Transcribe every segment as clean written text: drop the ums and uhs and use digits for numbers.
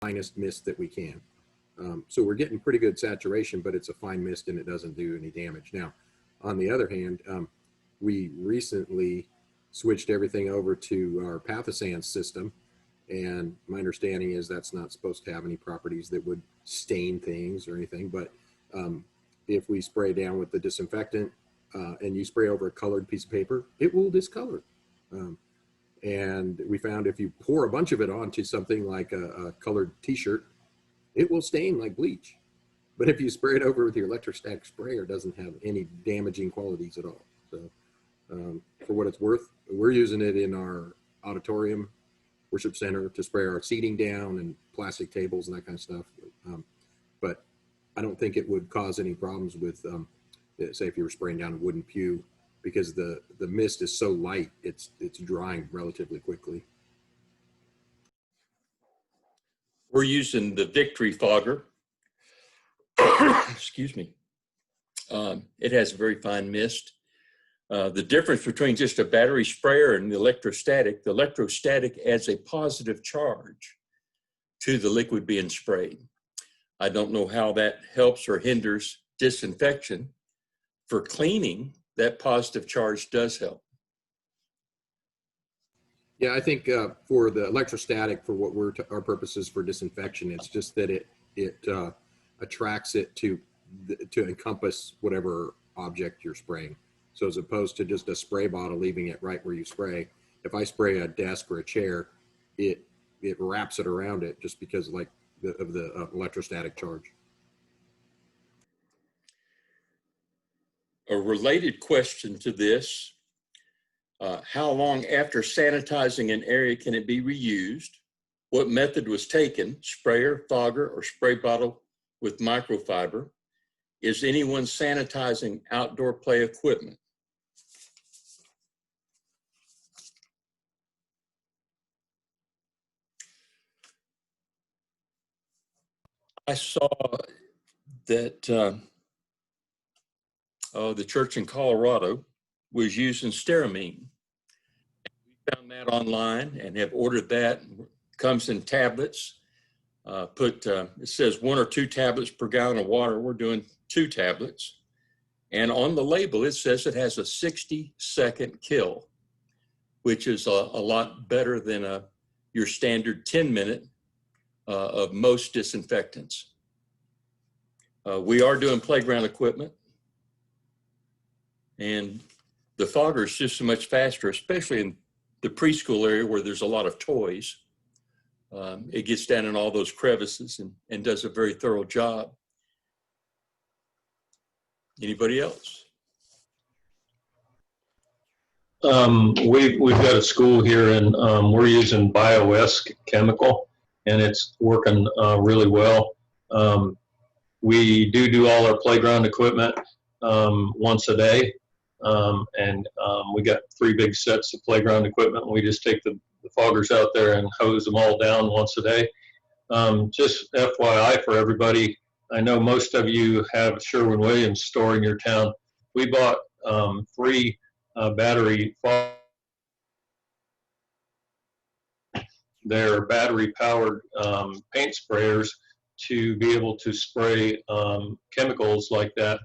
finest mist that we can. So we're getting pretty good saturation, but it's a fine mist and it doesn't do any damage. Now, on the other hand, we recently switched everything over to our Pathosans system. And my understanding is that's not supposed to have any properties that would stain things or anything. But if we spray down with the disinfectant and you spray over a colored piece of paper, it will discolor. And we found if you pour a bunch of it onto something like a colored t-shirt, it will stain like bleach. But if you spray it over with your electrostatic sprayer, it doesn't have any damaging qualities at all. So for what it's worth, we're using it in our auditorium worship center to spray our seating down and plastic tables and that kind of stuff. But I don't think it would cause any problems with, say, if you were spraying down a wooden pew, because the mist is so light, it's drying relatively quickly. We're using the Victory fogger. Excuse me. It has a very fine mist. The difference between just a battery sprayer and the electrostatic adds a positive charge to the liquid being sprayed. I don't know how that helps or hinders disinfection. For cleaning, that positive charge does help. Yeah, I think for the electrostatic, for what our purposes for disinfection, it's just that it attracts it to encompass whatever object you're spraying. So as opposed to just a spray bottle leaving it right where you spray, if I spray a desk or a chair, it wraps it around it just because of the electrostatic charge. A related question to this, how long after sanitizing an area can it be reused? What method was taken, sprayer, fogger, or spray bottle with microfiber? Is anyone sanitizing outdoor play equipment? I saw that the church in Colorado was using Stearamine. We found that online and have ordered that. It comes in tablets. It says 1 or 2 tablets per gallon of water. We're doing 2 tablets. And on the label, it says it has a 60-second kill, which is a lot better than your standard 10-minute of most disinfectants. We are doing playground equipment. And the fogger is just so much faster, especially in the preschool area where there's a lot of toys. It gets down in all those crevices and does a very thorough job. Anybody else? We've got a school here and we're using BioEsk chemical and it's working really well. We do all our playground equipment once a day. We got 3 big sets of playground equipment. And we just take the foggers out there and hose them all down once a day. Just FYI for everybody, I know most of you have Sherwin-Williams store in your town. We bought 3 battery foggers. They're battery powered paint sprayers to be able to spray chemicals like that.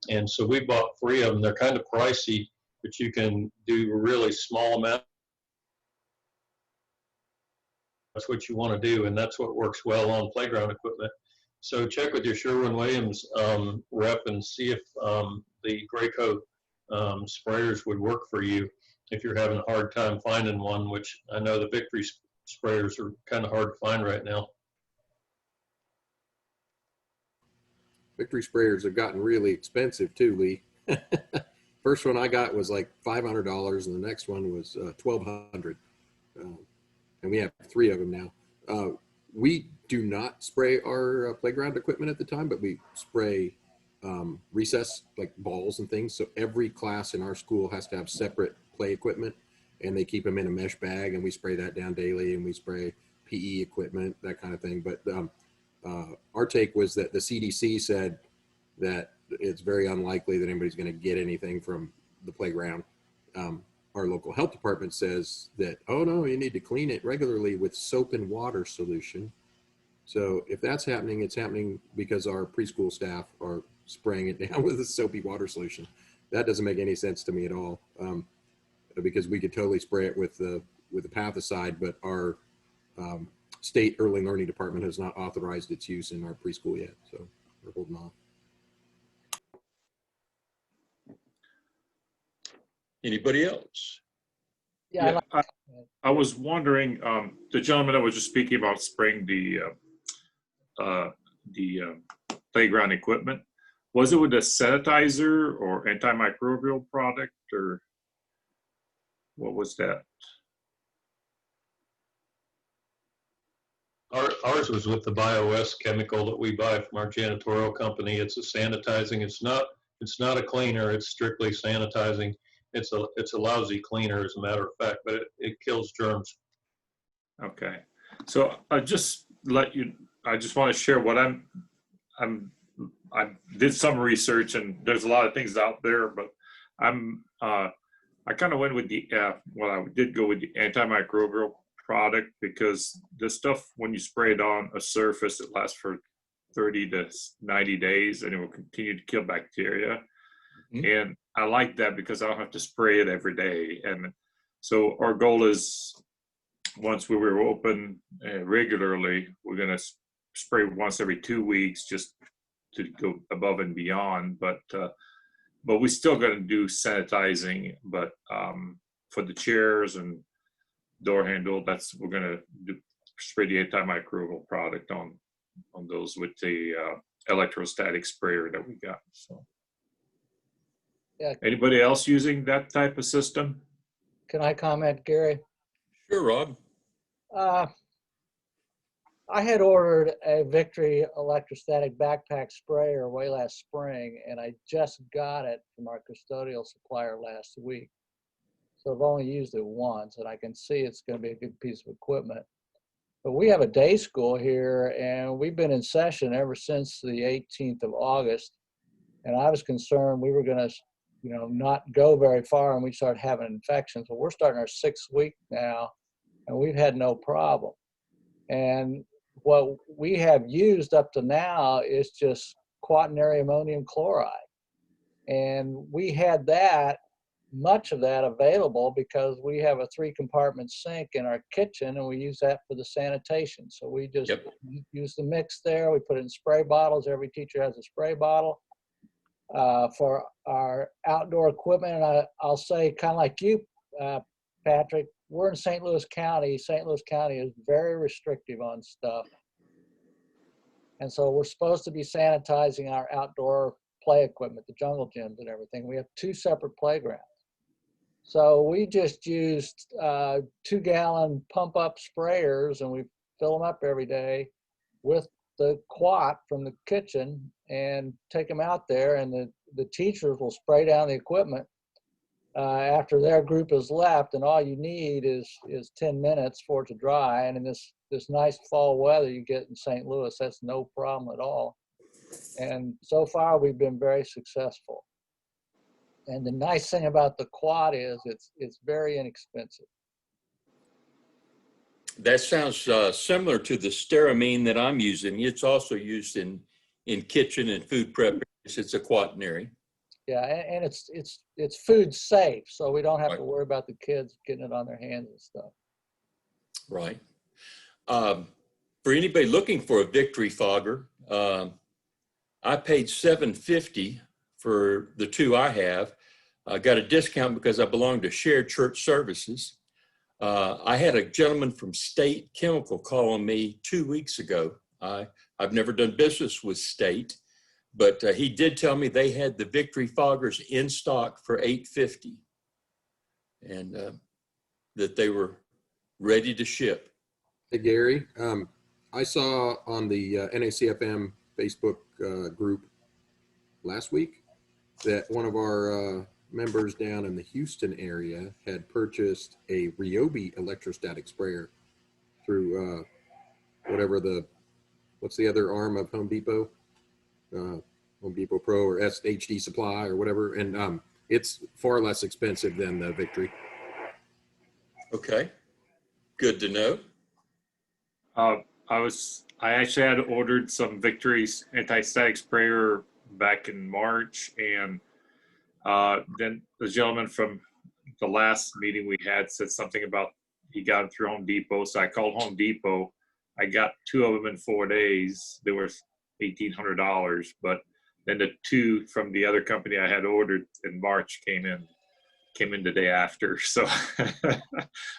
And so we bought 3 of them. They're kind of pricey, but you can do a really small amount. That's what you want to do, and that's what works well on playground equipment. So check with your Sherwin-Williams rep and see if the Graco sprayers would work for you if you're having a hard time finding one, which I know the Victory sprayers are kind of hard to find right now. Victory sprayers have gotten really expensive too, Lee. First one I got was like $500 and the next one was $1,200. And we have 3 of them now. We do not spray our playground equipment at the time, but we spray recess, like balls and things. So every class in our school has to have separate play equipment, and they keep them in a mesh bag, and we spray that down daily, and we spray PE equipment, that kind of thing. But our take was that the CDC said that it's very unlikely that anybody's going to get anything from the playground. Our local health department says that, oh no, you need to clean it regularly with soap and water solution. So if that's happening, it's happening because our preschool staff are spraying it down with a soapy water solution. That doesn't make any sense to me at all, because we could totally spray it with the pathicide, but our state early learning department has not authorized its use in our preschool yet, so we're holding off. Anybody else? Yeah, I was wondering, the gentleman that was just speaking about spraying the playground equipment, was it with a sanitizer or antimicrobial product, or what was that? Ours was with the BioS chemical that we buy from our janitorial company. It's a sanitizing. It's not a cleaner. It's strictly sanitizing. It's a lousy cleaner, as a matter of fact, but it kills germs. Okay, so I just want to share what I did some research, and there's a lot of things out there, but I kind of went with I did go with the antimicrobial product, because the stuff, when you spray it on a surface, it lasts for 30 to 90 days and it will continue to kill bacteria. Mm-hmm. And I like that because I don't have to spray it every day. And so our goal is, once we were open regularly, we're going to spray once every 2 weeks, just to go above and beyond. But we're still going to do sanitizing, but for the chairs and door handle, we're going to spray the antimicrobial product on those with the electrostatic sprayer that we got. So, yeah. Anybody else using that type of system? Can I comment, Gary? Sure, Rob. I had ordered a Victory electrostatic backpack sprayer way last spring, and I just got it from our custodial supplier last week. So I've only used it once, and I can see it's going to be a good piece of equipment. But we have a day school here, and we've been in session ever since the 18th of August. And I was concerned we were going to, not go very far, and we'd start having infections. But we're starting our 6th week now, and we've had no problem. And what we have used up to now is just quaternary ammonium chloride. And we had much of that available because we have a 3-compartment sink in our kitchen, and we use that for the sanitation. So we just use the mix there. We put it in spray bottles. Every teacher has a spray bottle. For our outdoor equipment, and I'll say, kind of like you, Patrick, we're in St. Louis County. St. Louis County is very restrictive on stuff. And so we're supposed to be sanitizing our outdoor play equipment, the jungle gyms and everything. We have 2 separate playgrounds. So we just used 2-gallon pump-up sprayers, and we fill them up every day with the quat from the kitchen and take them out there, and the teachers will spray down the equipment after their group has left, and all you need is 10 minutes for it to dry. And in this nice fall weather you get in St. Louis, that's no problem at all. And so far we've been very successful. And the nice thing about the quad is it's very inexpensive. That sounds similar to the stearamine that I'm using. It's also used in kitchen and food prep. It's a quaternary. Yeah, and it's food safe, so we don't have to worry about the kids getting it on their hands and stuff. Right. For anybody looking for a Victory fogger, I paid $7.50 for the 2 I have. I got a discount because I belong to Shared Church Services. I had a gentleman from State Chemical calling me 2 weeks ago. I've never done business with State, but he did tell me they had the Victory foggers in stock for $8.50, and that they were ready to ship. Hey, Gary, I saw on the NACFM Facebook group last week that one of our members down in the Houston area had purchased a Ryobi electrostatic sprayer through what's the other arm of Home Depot? Home Depot Pro or HD Supply or whatever. And it's far less expensive than the Victory. Okay, good to know. I was I actually had ordered some Victory's anti-static sprayer back in March, and then the gentleman from the last meeting we had said something about he got it through Home Depot. So I called Home Depot. I got 2 of them in 4 days. They were $1,800, but then the 2 from the other company I had ordered in March came in the day after. So,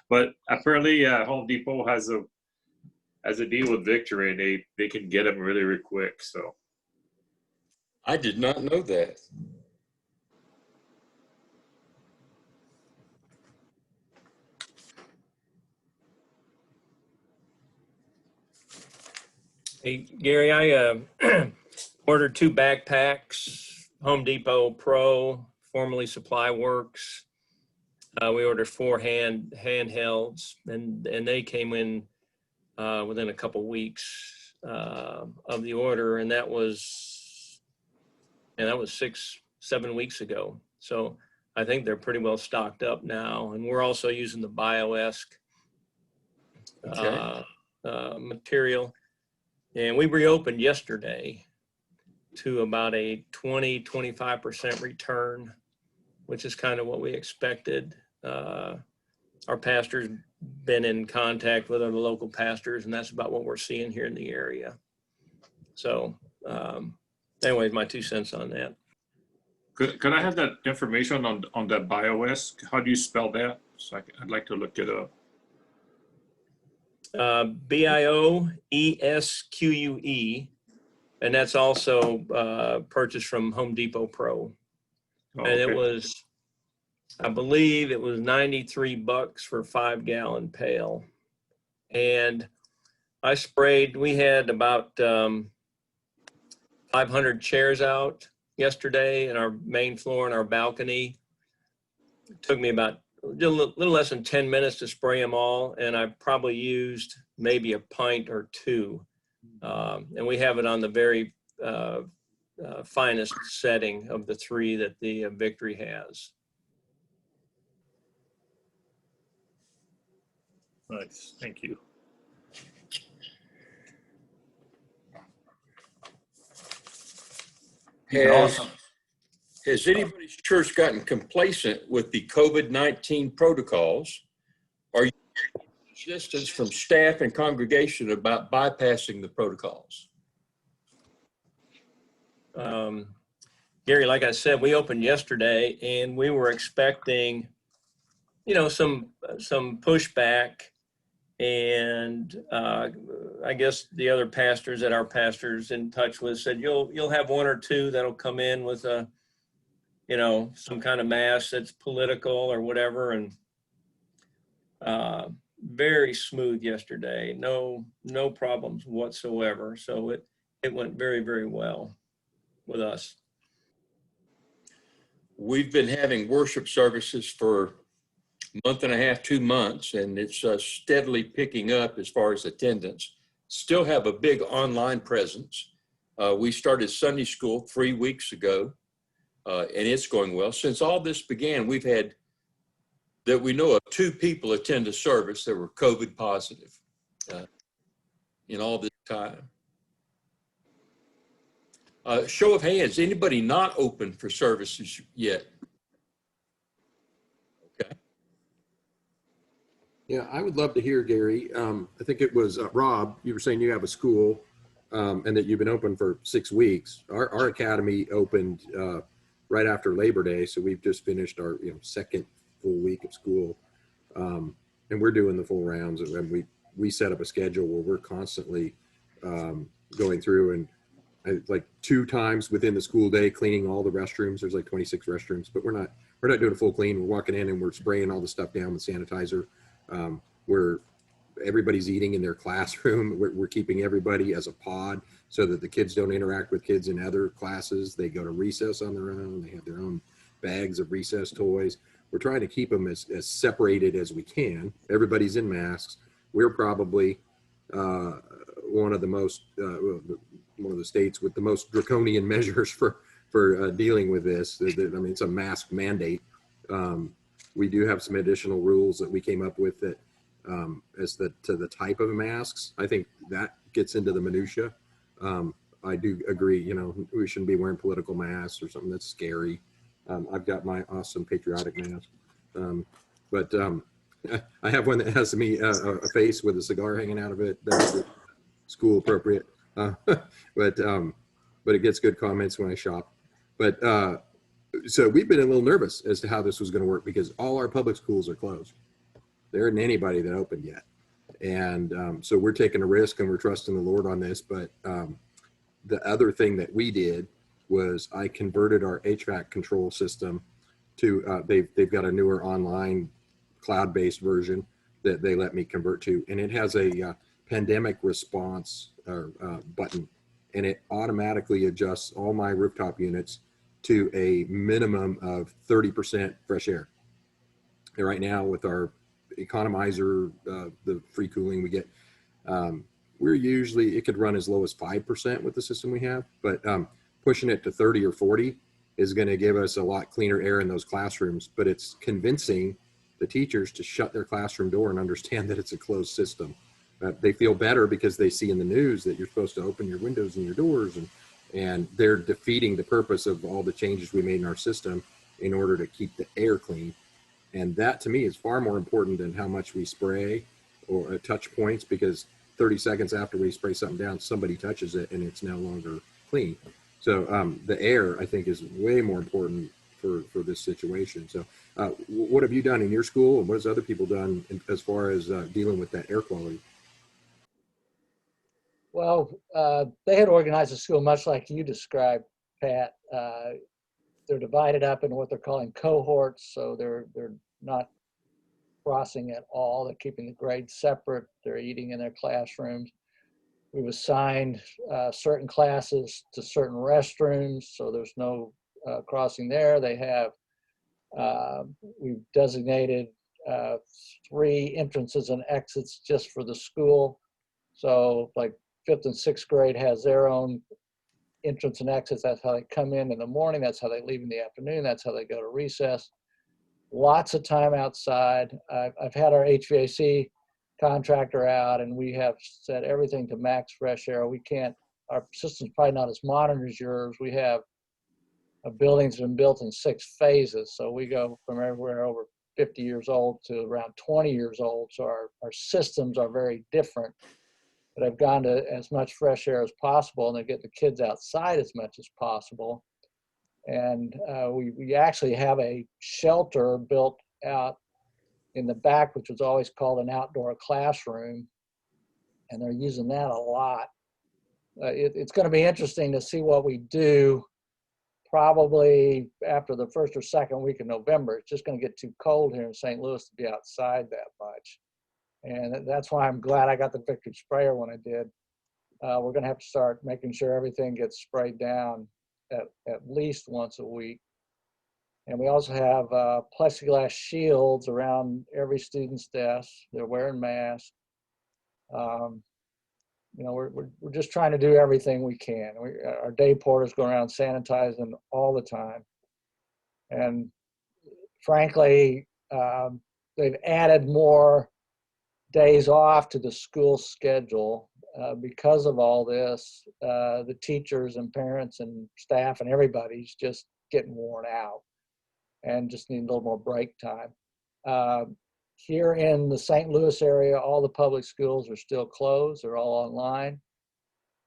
but apparently Home Depot has a deal with Victory, and they can get them really, really quick. So I did not know that. Hey, Gary, I ordered 2 backpacks, Home Depot Pro, formerly Supply Works. We ordered 4 handhelds, and they came in within a couple weeks of the order, and that was 6-7 weeks ago. So I think they're pretty well stocked up now, and we're also using the BioEsk Okay. material. And we reopened yesterday to about a 20-25% return, which is kind of what we expected. Our pastor's been in contact with other local pastors, and that's about what we're seeing here in the area. So anyways, my 2 cents on that. could I have that information on that BioEsk? How do you spell that? So I'd like to look it up. BIOESQUE, and that's also purchased from Home Depot Pro. Oh, And it okay. was, I believe it was $93 for a 5-gallon pail. And I sprayed, we had about 500 chairs out yesterday in our main floor and our balcony. It took me about a little less than 10 minutes to spray them all, and I probably used maybe a pint or 2. And we have it on the very finest setting of the 3 that the Victory has. Nice, thank you. Has anybody's church gotten complacent with the COVID-19 protocols? Are you getting resistance from staff and congregation about bypassing the protocols? Gary, like I said, we opened yesterday, and we were expecting, some pushback. And I guess the other pastors that our pastors in touch with said, you'll have 1 or 2 that'll come in with a, some kind of mass that's political or whatever. And very smooth yesterday, no problems whatsoever. So it went very, very well with us. We've been having worship services for a month and a half, 2 months, and it's steadily picking up as far as attendance. Still have a big online presence. We started Sunday school 3 weeks ago, and it's going well. Since all this began, we've had, that we know of, 2 people attend a service that were COVID positive in all this time. Show of hands, anybody not open for services yet? Okay. Yeah, I would love to hear, Gary. I think it was Rob, you were saying you have a school and that you've been open for 6 weeks. Our academy opened right after Labor Day, so we've just finished our second full week of school, and we're doing the full rounds. And we set up a schedule where we're constantly going through and like 2 times within the school day cleaning all the restrooms. There's like 26 restrooms, but we're not doing a full clean. We're walking in and we're spraying all the stuff down with sanitizer. Where everybody's eating in their classroom. We're keeping everybody as a pod so that the kids don't interact with kids in other classes. They go to recess on their own. They have their own bags of recess toys. We're trying to keep them as separated as we can. Everybody's in masks. We're probably one of the states with the most draconian measures for dealing with this. It's a mask mandate. We do have some additional rules that we came up with that to the type of masks. I think that gets into the minutia. I do agree, you know, we shouldn't be wearing political masks or something that's scary. I've got my awesome patriotic mask. But I have one that has me a face with a cigar hanging out of it. That's school appropriate. But it gets good comments when I shop. But so we've been a little nervous as to how this was going to work because all our public schools are closed. There isn't anybody that opened yet. And so we're taking a risk and we're trusting the Lord on this. But the other thing that we did was I converted our HVAC control system to, they've got a newer online cloud-based version that they let me convert to. And it has a pandemic response button, and it automatically adjusts all my rooftop units to a minimum of 30% fresh air. And right now with our economizer, the free cooling we get, we're usually, it could run as low as 5% with the system we have, but pushing it to 30 or 40 is going to give us a lot cleaner air in those classrooms. But it's convincing the teachers to shut their classroom door and understand that it's a closed system. They feel better because they see in the news that you're supposed to open your windows and your doors, and they're defeating the purpose of all the changes we made in our system in order to keep the air clean. And that to me is far more important than how much we spray or touch points, because 30 seconds after we spray something down, somebody touches it and it's no longer clean. So the air, I think, is way more important for this situation. So what have you done in your school, and what has other people done as far as dealing with that air quality? Well, they had organized the school much like you described, Pat. They're divided up into what they're calling cohorts, so they're not crossing at all. They're keeping the grades separate. They're eating in their classrooms. We've assigned certain classes to certain restrooms, so there's no crossing there. They have, we've designated 3 entrances and exits just for the school. So like 5th and 6th grade has their own entrance and exits. That's how they come in the morning. That's how they leave in the afternoon. That's how they go to recess. Lots of time outside. I've had our HVAC contractor out, and we have set everything to max fresh air. We can't, our system's probably not as modern as yours. We have a building's been built in 6 phases. So we go from everywhere over 50 years old to around 20 years old. So our systems are very different. But I've gone to as much fresh air as possible, and they get the kids outside as much as possible. And we actually have a shelter built out in the back, which was always called an outdoor classroom, and they're using that a lot. It's going to be interesting to see what we do probably after the 1st or 2nd week of November. It's just going to get too cold here in St. Louis to be outside that much. And that's why I'm glad I got the Victory sprayer when I did. We're going to have to start making sure everything gets sprayed down at least once a week. And we also have plexiglass shields around every student's desk. They're wearing masks. You know, we're just trying to do everything we can. Our day porters go around sanitizing all the time. And frankly, they've added more days off to the school schedule because of all this. The teachers and parents and staff and everybody's just getting worn out and just need a little more break time. Here in the St. Louis area, all the public schools are still closed. They're all online.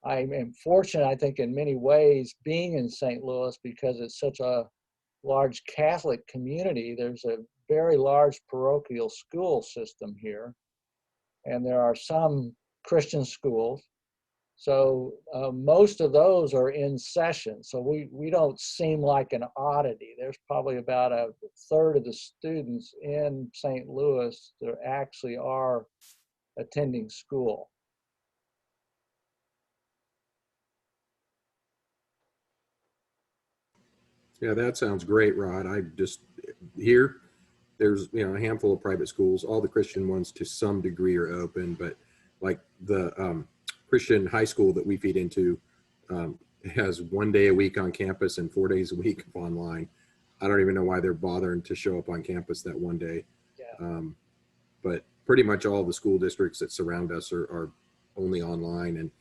I am fortunate, I think, in many ways, being in St. Louis because it's such a large Catholic community. There's a very large parochial school system here, and there are some Christian schools. So most of those are in session. So we don't seem like an oddity. There's probably about 1/3 of the students in St. Louis that actually are attending school. Yeah, that sounds great, Rod. I just, here, there's, you know, a handful of private schools. All the Christian ones to some degree are open, but like the Christian high school that we feed into has 1 day a week on campus and 4 days a week online. I don't even know why they're bothering to show up on campus that 1 day. Yeah. But pretty much all the school districts that surround us are only online. And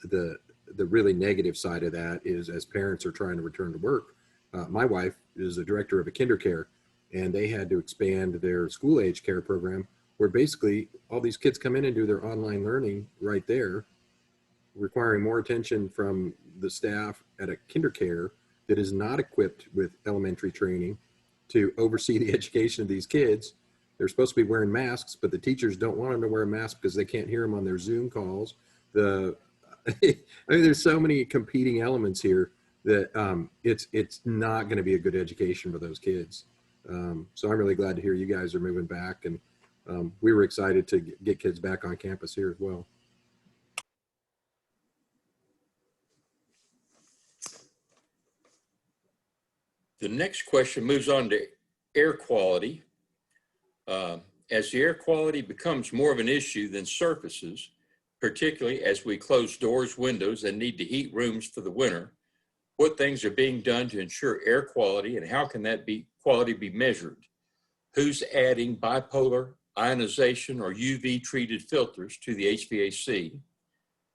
the really negative side of that is, as parents are trying to return to work, my wife is the director of a kinder care, and they had to expand their school age care program, where basically all these kids come in and do their online learning right there, requiring more attention from the staff at a kinder care that is not equipped with elementary training to oversee the education of these kids. They're supposed to be wearing masks, but the teachers don't want them to wear a mask because they can't hear them on their Zoom calls. I mean, there's so many competing elements here that it's not going to be a good education for those kids. So I'm really glad to hear you guys are moving back, and we were excited to get kids back on campus here as well. The next question moves on to air quality. As the air quality becomes more of an issue than surfaces, particularly as we close doors, windows, and need to heat rooms for the winter, what things are being done to ensure air quality, and how can that quality be measured? Who's adding bipolar, ionization, or UV treated filters to the HVAC?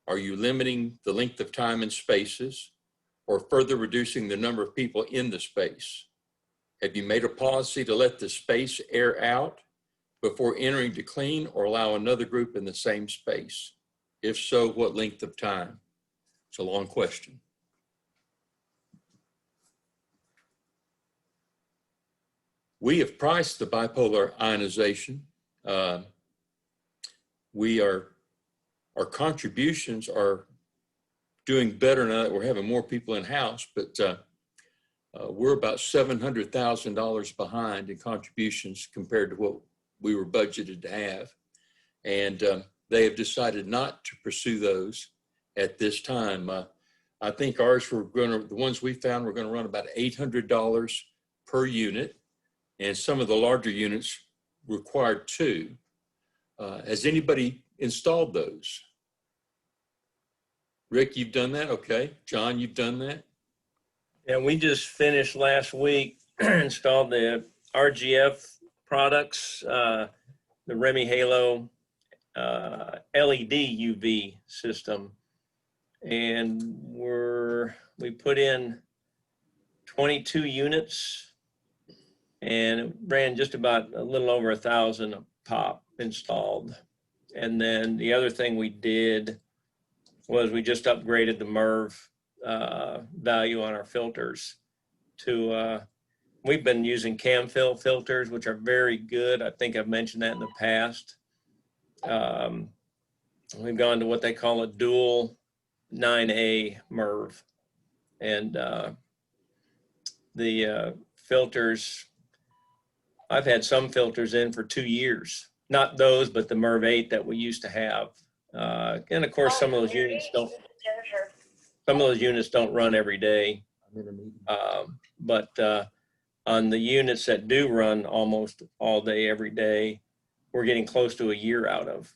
Are you limiting the length of time and spaces, or further reducing the number of people in the space? Have you made a policy to let the space air out before entering to clean, or allow another group in the same space? If so, what length of time? It's a long question. We have priced the bipolar ionization. Our contributions are doing better now that we're having more people in house, but we're about $700,000 behind in contributions compared to what we were budgeted to have. And they have decided not to pursue those at this time. I think ours the ones we found, were going to run about $800 per unit, and some of the larger units required 2. Has anybody installed those? Rick, you've done that? Okay. John, you've done that? Yeah, we just finished last week, installed the RGF products, the Remy Halo LED UV system. And we put in 22 units, and it ran just about a little over 1,000 a pop installed. And then the other thing we did was we just upgraded the MERV value on our filters to, we've been using Camfill filters, which are very good. I think I've mentioned that in the past. We've gone to what they call a dual 9A MERV. And the filters, I've had some filters in for 2 years. Not those, but the MERV 8 that we used to have. And of course, some of those units don't run every day. But on the units that do run almost all day, every day, we're getting close to a year out of.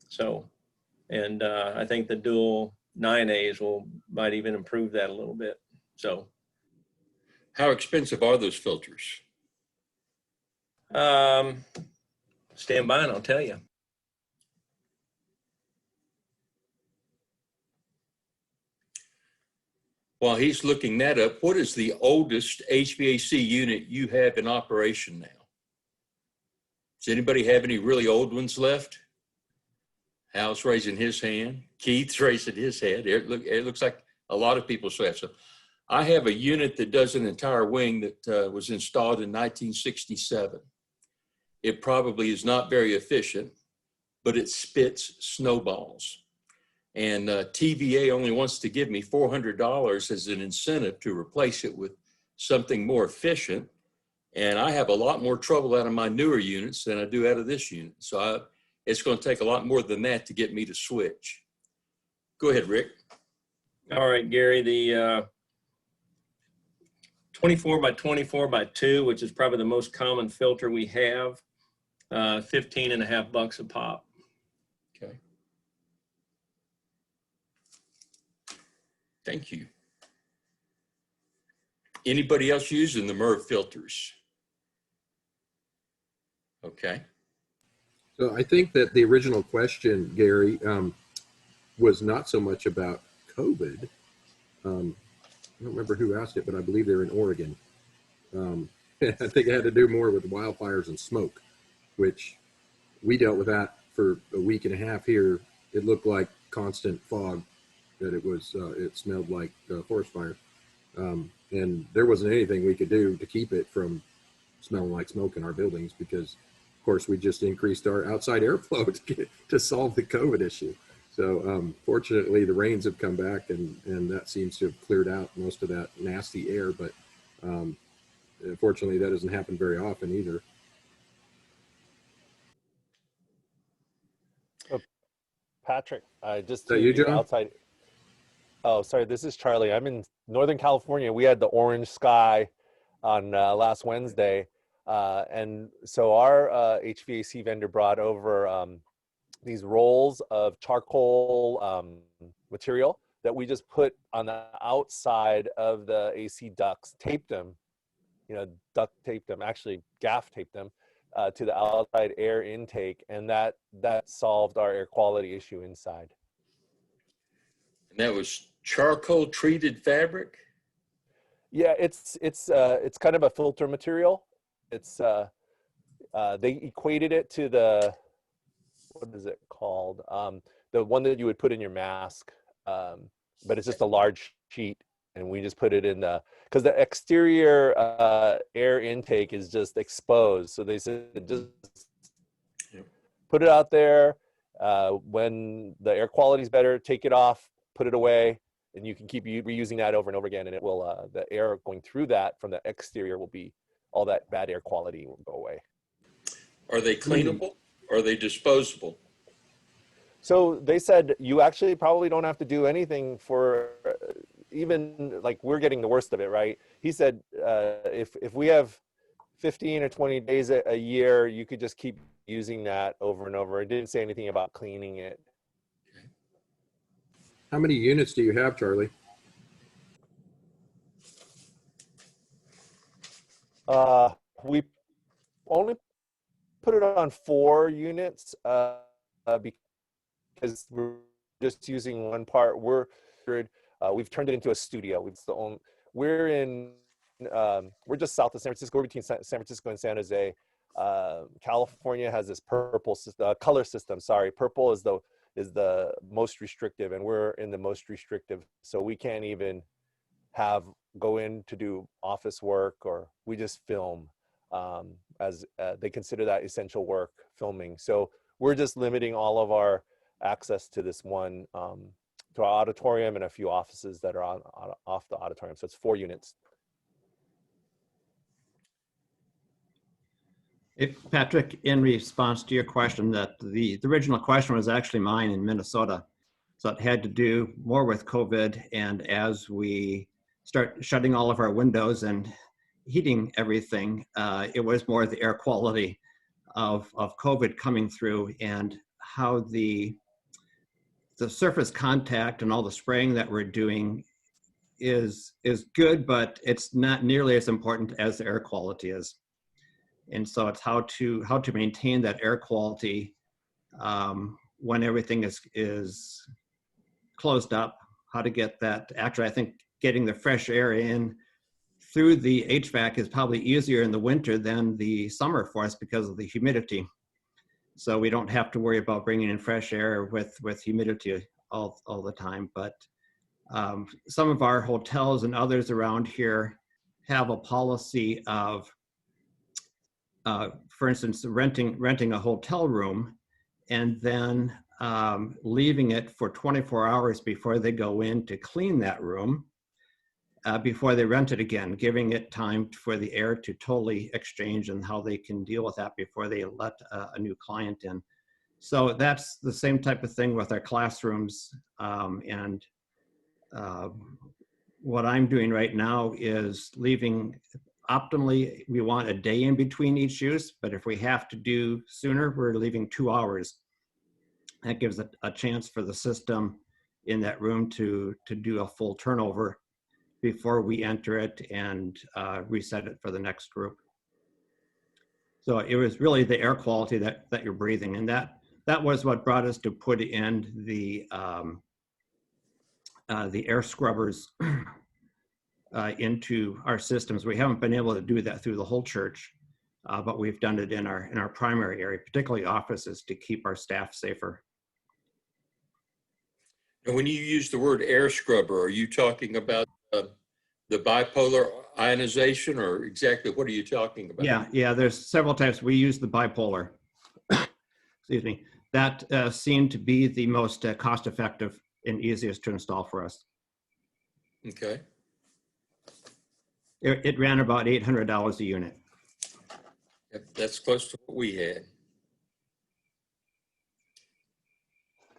So, and I think the dual 9As might even improve that a little bit. So, how expensive are those filters? Stand by and I'll tell you. While he's looking that up, what is the oldest HVAC unit you have in operation now? Does anybody have any really old ones left? Hal's raising his hand. Keith's raising his head. It looks like a lot of people still have. So I have a unit that does an entire wing that was installed in 1967. It probably is not very efficient, but it spits snowballs. And TVA only wants to give me $400 as an incentive to replace it with something more efficient. And I have a lot more trouble out of my newer units than I do out of this unit. So it's going to take a lot more than that to get me to switch. Go ahead, Rick. All right, Gary, the 24 by 24 by 2, which is probably the most common filter we have, $15.50 a pop. Okay. Thank you. Anybody else using the MERV filters? Okay. So I think that the original question, Gary, was not so much about COVID. I don't remember who asked it, but I believe they're in Oregon. I think it had to do more with wildfires and smoke, which we dealt with that for a week and a half here. It looked like constant fog, that it smelled like forest fire. And there wasn't anything we could do to keep it from smelling like smoke in our buildings because, of course, we just increased our outside airflow to solve the COVID issue. So fortunately, the rains have come back and that seems to have cleared out most of that nasty air. But unfortunately, that doesn't happen very often either. Patrick, just Is that to you, your John? outside. Oh, sorry, this is Charlie. I'm in Northern California. We had the orange sky on last Wednesday. And so our HVAC vendor brought over these rolls of charcoal material that we just put on the outside of the AC ducts, taped them, duct taped them, actually gaff taped them to the outside air intake. And that solved our air quality issue inside. And that was charcoal treated fabric? Yeah, it's kind of a filter material. It's they equated it to the, what is it called? The one that you would put in your mask, but it's just a large sheet, and we just put it in because the exterior air intake is just exposed. So they said just put it out there. When the air quality is better, take it off, put it away, and you can keep reusing that over and over again, and it will the air going through that from the exterior will be, all that bad air quality will go away. Are they cleanable? Or are they disposable? So they said you actually probably don't have to do anything for even, like, we're getting the worst of it, right? He said if we have 15 or 20 days a year, you could just keep using that over and over. It didn't say anything about cleaning it. How many units do you have, Charlie? We only put it on 4 units because we're just using one part. We've turned it into a studio. We're just south of San Francisco. We're between San Francisco and San Jose. California has this purple color system. Sorry, purple is the most restrictive, and we're in the most restrictive. So we can't even go in to do office work, or we just film as they consider that essential work, filming. So we're just limiting all of our access to this one, to our auditorium and a few offices that are off the auditorium. So it's 4 units. Patrick, in response to your question, that the original question was actually mine in Minnesota. So it had to do more with COVID. And as we start shutting all of our windows and heating everything, it was more the air quality of COVID coming through, and how the surface contact and all the spraying that we're doing is good, but it's not nearly as important as the air quality is. And so it's how to maintain that air quality when everything is closed up, how to get that. Actually, I think getting the fresh air in through the HVAC is probably easier in the winter than the summer for us because of the humidity. So we don't have to worry about bringing in fresh air with humidity all the time. But some of our hotels and others around here have a policy of, for instance, renting a hotel room and then leaving it for 24 hours before they go in to clean that room, before they rent it again, giving it time for the air to totally exchange and how they can deal with that before they let a new client in. So that's the same type of thing with our classrooms. And what I'm doing right now is leaving. Optimally, we want a day in between each use, but if we have to do sooner, we're leaving 2 hours. That gives a chance for the system in that room to do a full turnover before we enter it and reset it for the next group. So it was really the air quality that you're breathing, and that was what brought us to put in the air scrubbers into our systems. We haven't been able to do that through the whole church, but we've done it in our primary area, particularly offices, to keep our staff safer. And when you use the word air scrubber, are you talking about the bipolar ionization, or exactly what are you talking about? Yeah, there's several types. We use the bipolar. Excuse me. That seemed to be the most cost-effective and easiest to install for us. Okay. It ran about $800 a unit. Yep, that's close to what we had.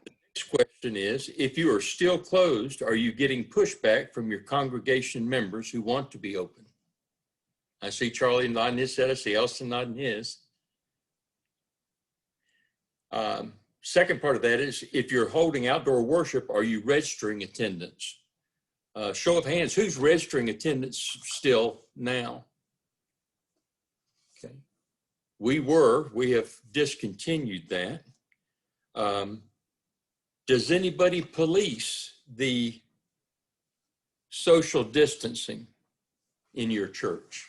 The next question is, if you are still closed, are you getting pushback from your congregation members who want to be open? I see Charlie nodding his head. I see Elson nodding his. Second part of that is, if you're holding outdoor worship, are you registering attendance? Show of hands, who's registering attendance still now? Okay. We have discontinued that. Does anybody police the social distancing in your church?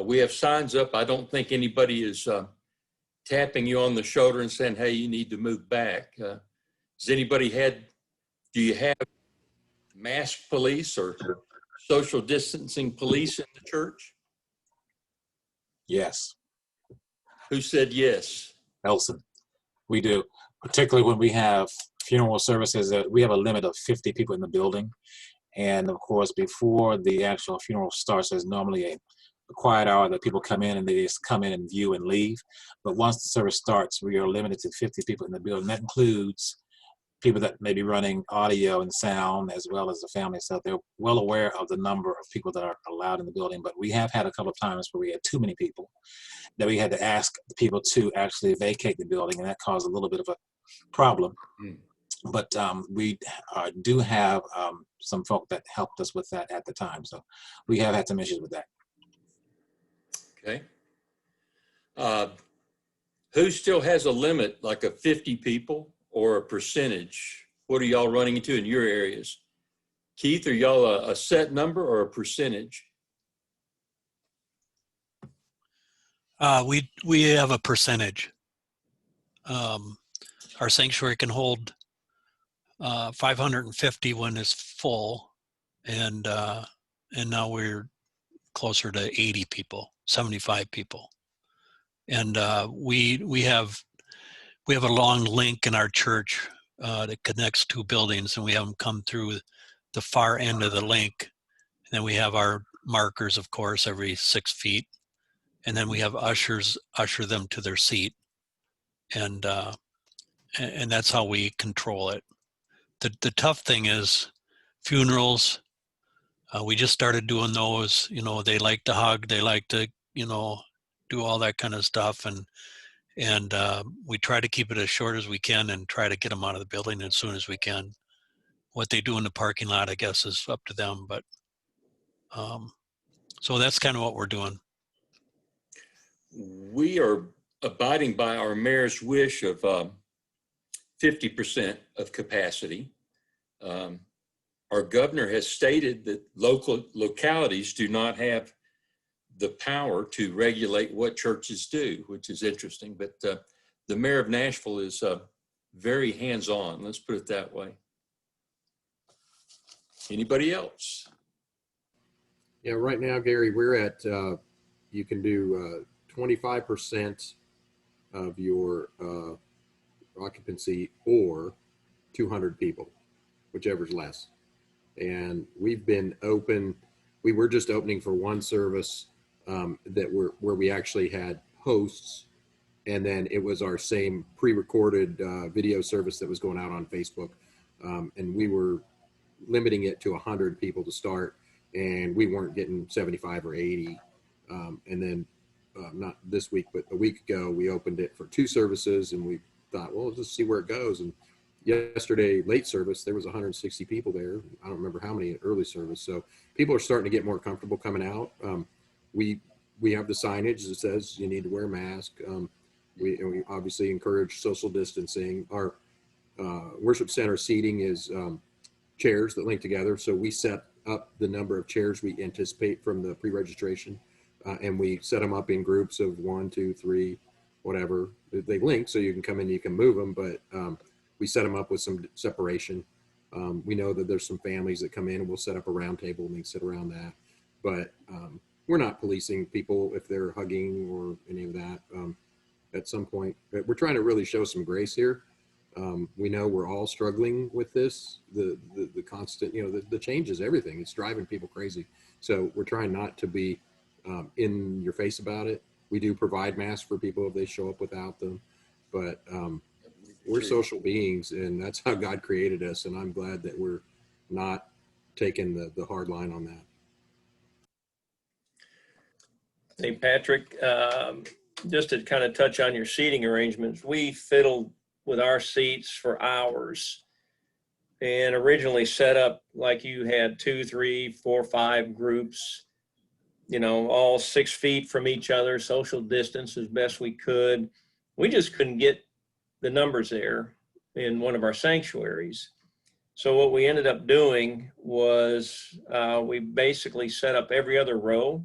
We have signs up. I don't think anybody is tapping you on the shoulder and saying, hey, you need to move back. Do you have mask police or social distancing police in the church? Yes. Who said yes? Elson. We do, particularly when we have funeral services. We have a limit of 50 people in the building. And of course, before the actual funeral starts, there's normally a quiet hour that people come in and they just come in and view and leave. But once the service starts, we are limited to 50 people in the building. That includes people that may be running audio and sound, as well as the family. So they're well aware of the number of people that are allowed in the building. But we have had a couple of times where we had too many people that we had to ask people to actually vacate the building, and that caused a little bit of a problem. But we do have some folk that helped us with that at the time. So we have had some issues with that. Okay. Who still has a limit, like a 50 people or a percentage? What are y'all running into in your areas? Keith, are y'all a set number or a percentage? We have a percentage. Our sanctuary can hold 550 when it's full, and now we're closer to 80 people, 75 people, and we have a long link in our church that connects two buildings, and we have them come through the far end of the link, and then we have our markers, of course, every 6 feet, and then we have ushers usher them to their seat, and that's how we control it. The tough thing is funerals. We just started doing those. You know, they like to hug, they like to, you know, do all that kind of stuff, and we try to keep it as short as we can and try to get them out of the building as soon as we can. What they do in the parking lot, I guess, is up to them. But so that's kind of what we're doing. We are abiding by our mayor's wish of 50% of capacity. Our governor has stated that localities do not have the power to regulate what churches do, which is interesting. But the mayor of Nashville is very hands-on, let's put it that way. Anybody else? Yeah, right now, Gary, we're at, you can do 25% of your occupancy or 200 people, whichever's less. And we've been open. We were just opening for one service where we actually had hosts, and then it was our same pre-recorded video service that was going out on Facebook, and we were limiting it to 100 people to start, and we weren't getting 75 or 80. And then not this week, but a week ago, we opened it for 2 services, and we thought, well, let's just see where it goes. And yesterday, late service, there was 160 people there. I don't remember how many at early service. So people are starting to get more comfortable coming out. We we have the signage that says you need to wear a mask. We obviously encourage social distancing. Our worship center seating is chairs that link together. So we set up the number of chairs we anticipate from the pre-registration, and we set them up in groups of 1, 2, 3, whatever. They link, so you can come in, you can move them, but we set them up with some separation. We know that there's some families that come in, and we'll set up a round table and they sit around that. But we're not policing people if they're hugging or any of that. At some point, we're trying to really show some grace here. We know we're all struggling with this, the constant, the change is everything. It's driving people crazy. So we're trying not to be in your face about it. We do provide masks for people if they show up without them, but we're social beings, and that's how God created us. And I'm glad that we're not taking the hard line on that. Hey, Patrick, just to kind of touch on your seating arrangements, we fiddled with our seats for hours and originally set up like you had 2, 3, 4, 5 groups, all 6 feet from each other, social distance as best we could. We just couldn't get the numbers there in one of our sanctuaries. So what we ended up doing was we basically set up every other row.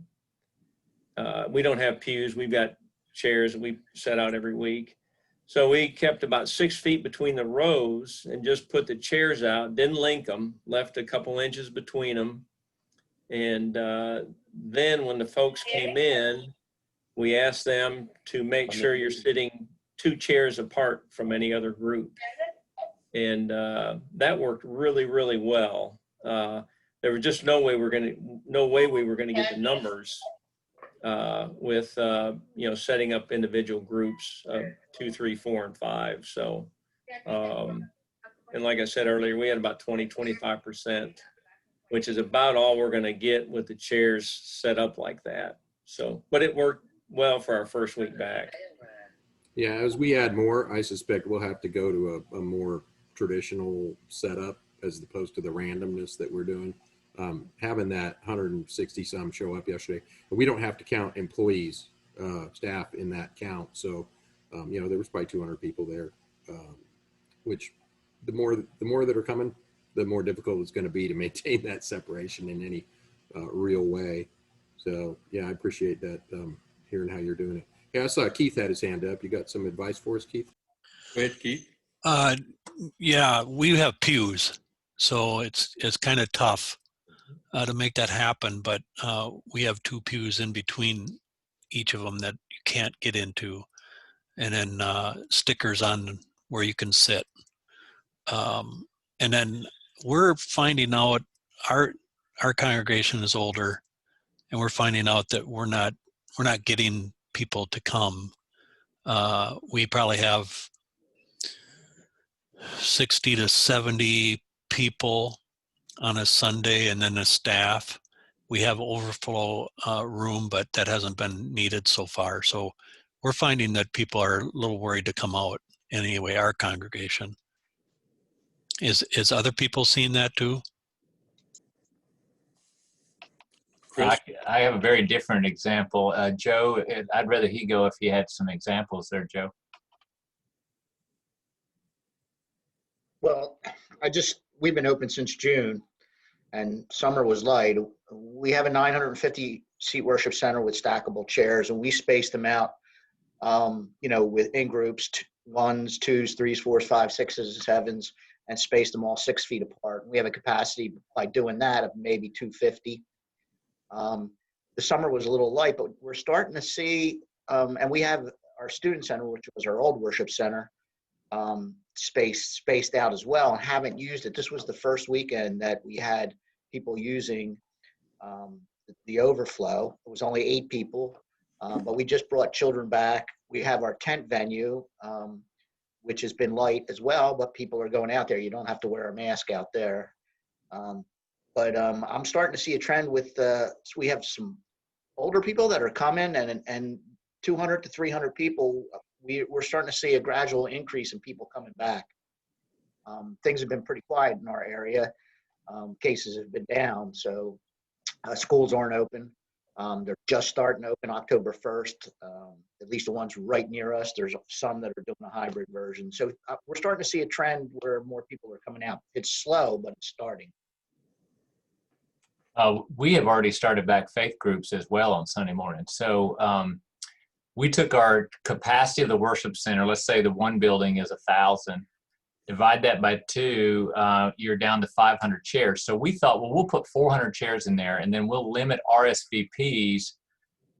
We don't have pews. We've got chairs that we set out every week. So we kept about 6 feet between the rows and just put the chairs out, didn't link them, left a couple inches between them. And then when the folks came in, we asked them to make sure you're sitting 2 chairs apart from any other group. And that worked really, really well. There was just no way we were going to get the numbers with setting up individual groups of 2, 3, 4, and 5. So, and like I said earlier, we had about 25%, which is about all we're going to get with the chairs set up like that. So, but it worked well for our first week back. Yeah, as we add more, I suspect we'll have to go to a more traditional setup as opposed to the randomness that we're doing. Having that 160 some show up yesterday, and we don't have to count employees, staff in that count. So, there was probably 200 people there, which the more that are coming, the more difficult it's going to be to maintain that separation in any real way. So, yeah, I appreciate that, hearing how you're doing it. Yeah, I saw Keith had his hand up. You got some advice for us, Keith? Go ahead, Keith. Yeah, we have pews, so it's kind of tough to make that happen. But we have 2 pews in between each of them that you can't get into, and then stickers on where you can sit. And then we're finding out our congregation is older, and we're finding out that we're not getting people to come. We probably have 60 to 70 people on a Sunday, and then the staff. We have overflow room, but that hasn't been needed so far. So we're finding that people are a little worried to come out anyway, our congregation. Is other people seeing that too? Chris? I have a very different example. Joe, I'd rather he go if he had some examples there, Joe. Well, we've been open since June, and summer was light. We have a 950 seat worship center with stackable chairs, and we spaced them out, in groups, 1s, 2s, 3s, 4s, 5s, 6s, 7s, and spaced them all 6 feet apart. We have a capacity by doing that of maybe 250. The summer was a little light, but we're starting to see, and we have our student center, which was our old worship center, spaced out as well, and haven't used it. This was the first weekend that we had people using the overflow. It was only 8 people, but we just brought children back. We have our tent venue, which has been light as well, but people are going out there. You don't have to wear a mask out there. But I'm starting to see a trend with, we have some older people that are coming, and 200 to 300 people. We're starting to see a gradual increase in people coming back. Things have been pretty quiet in our area. Cases have been down, so schools aren't open. They're just starting to open October 1st, at least the ones right near us. There's some that are doing a hybrid version. So we're starting to see a trend where more people are coming out. It's slow, but it's starting. We have already started back faith groups as well on Sunday morning. So we took our capacity of the worship center, let's say the one building is 1,000, divide that by 2, you're down to 500 chairs. So we thought, well, we'll put 400 chairs in there, and then we'll limit RSVPs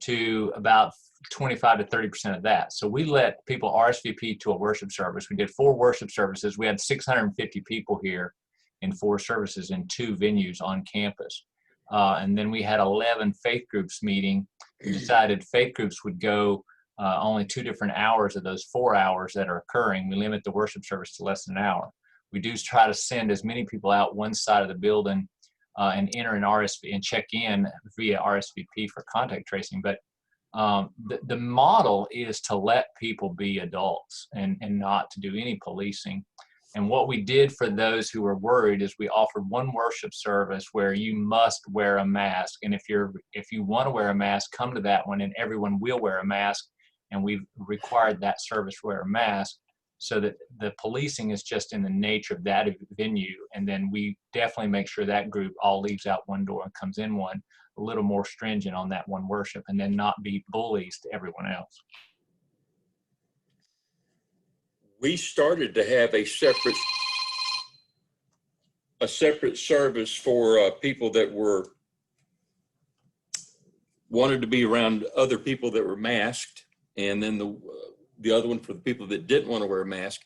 to about 25 to 30% of that. So we let people RSVP to a worship service. We did 4 worship services. We had 650 people here in 4 services in 2 venues on campus. And then we had 11 faith groups meeting. We decided faith groups would go only 2 different hours of those 4 hours that are occurring. We limit the worship service to less than an hour. We do try to send as many people out one side of the building and enter an RSVP and check in via RSVP for contact tracing. But the model is to let people be adults and not to do any policing. And what we did for those who were worried is we offered one worship service where you must wear a mask. And if you want to wear a mask, come to that one, and everyone will wear a mask. And we've required that service wear a mask, so that the policing is just in the nature of that venue. And then we definitely make sure that group all leaves out one door and comes in one, a little more stringent on that one worship, and then not be bullies to everyone else. We started to have a separate service for people that wanted to be around other people that were masked, and then the other one for the people that didn't want to wear a mask.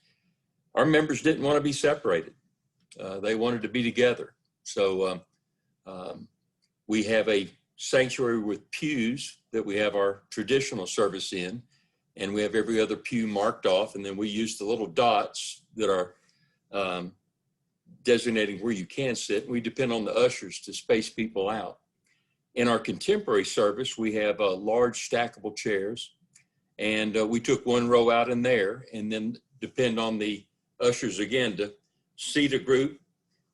Our members didn't want to be separated. They wanted to be together. So we have a sanctuary with pews that we have our traditional service in, and we have every other pew marked off, and then we use the little dots that are designating where you can sit. We depend on the ushers to space people out. In our contemporary service, we have large stackable chairs, and we took one row out in there, and then depend on the ushers again to seat a group,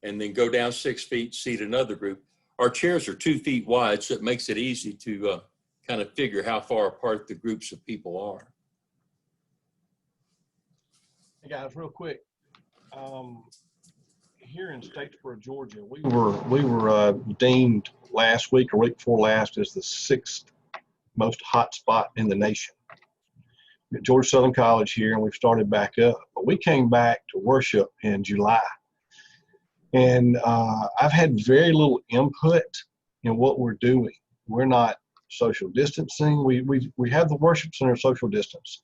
and then go down 6 feet, seat another group. Our chairs are 2 feet wide, so it makes it easy to kind of figure how far apart the groups of people are. Hey guys, real quick. Here in Statesboro, Georgia, we were deemed last week or week before last as the 6th most hot spot in the nation. We're at Georgia Southern College here, and we've started back up. But we came back to worship in July, and I've had very little input in what we're doing. We're not social distancing. We have the worship center social distance,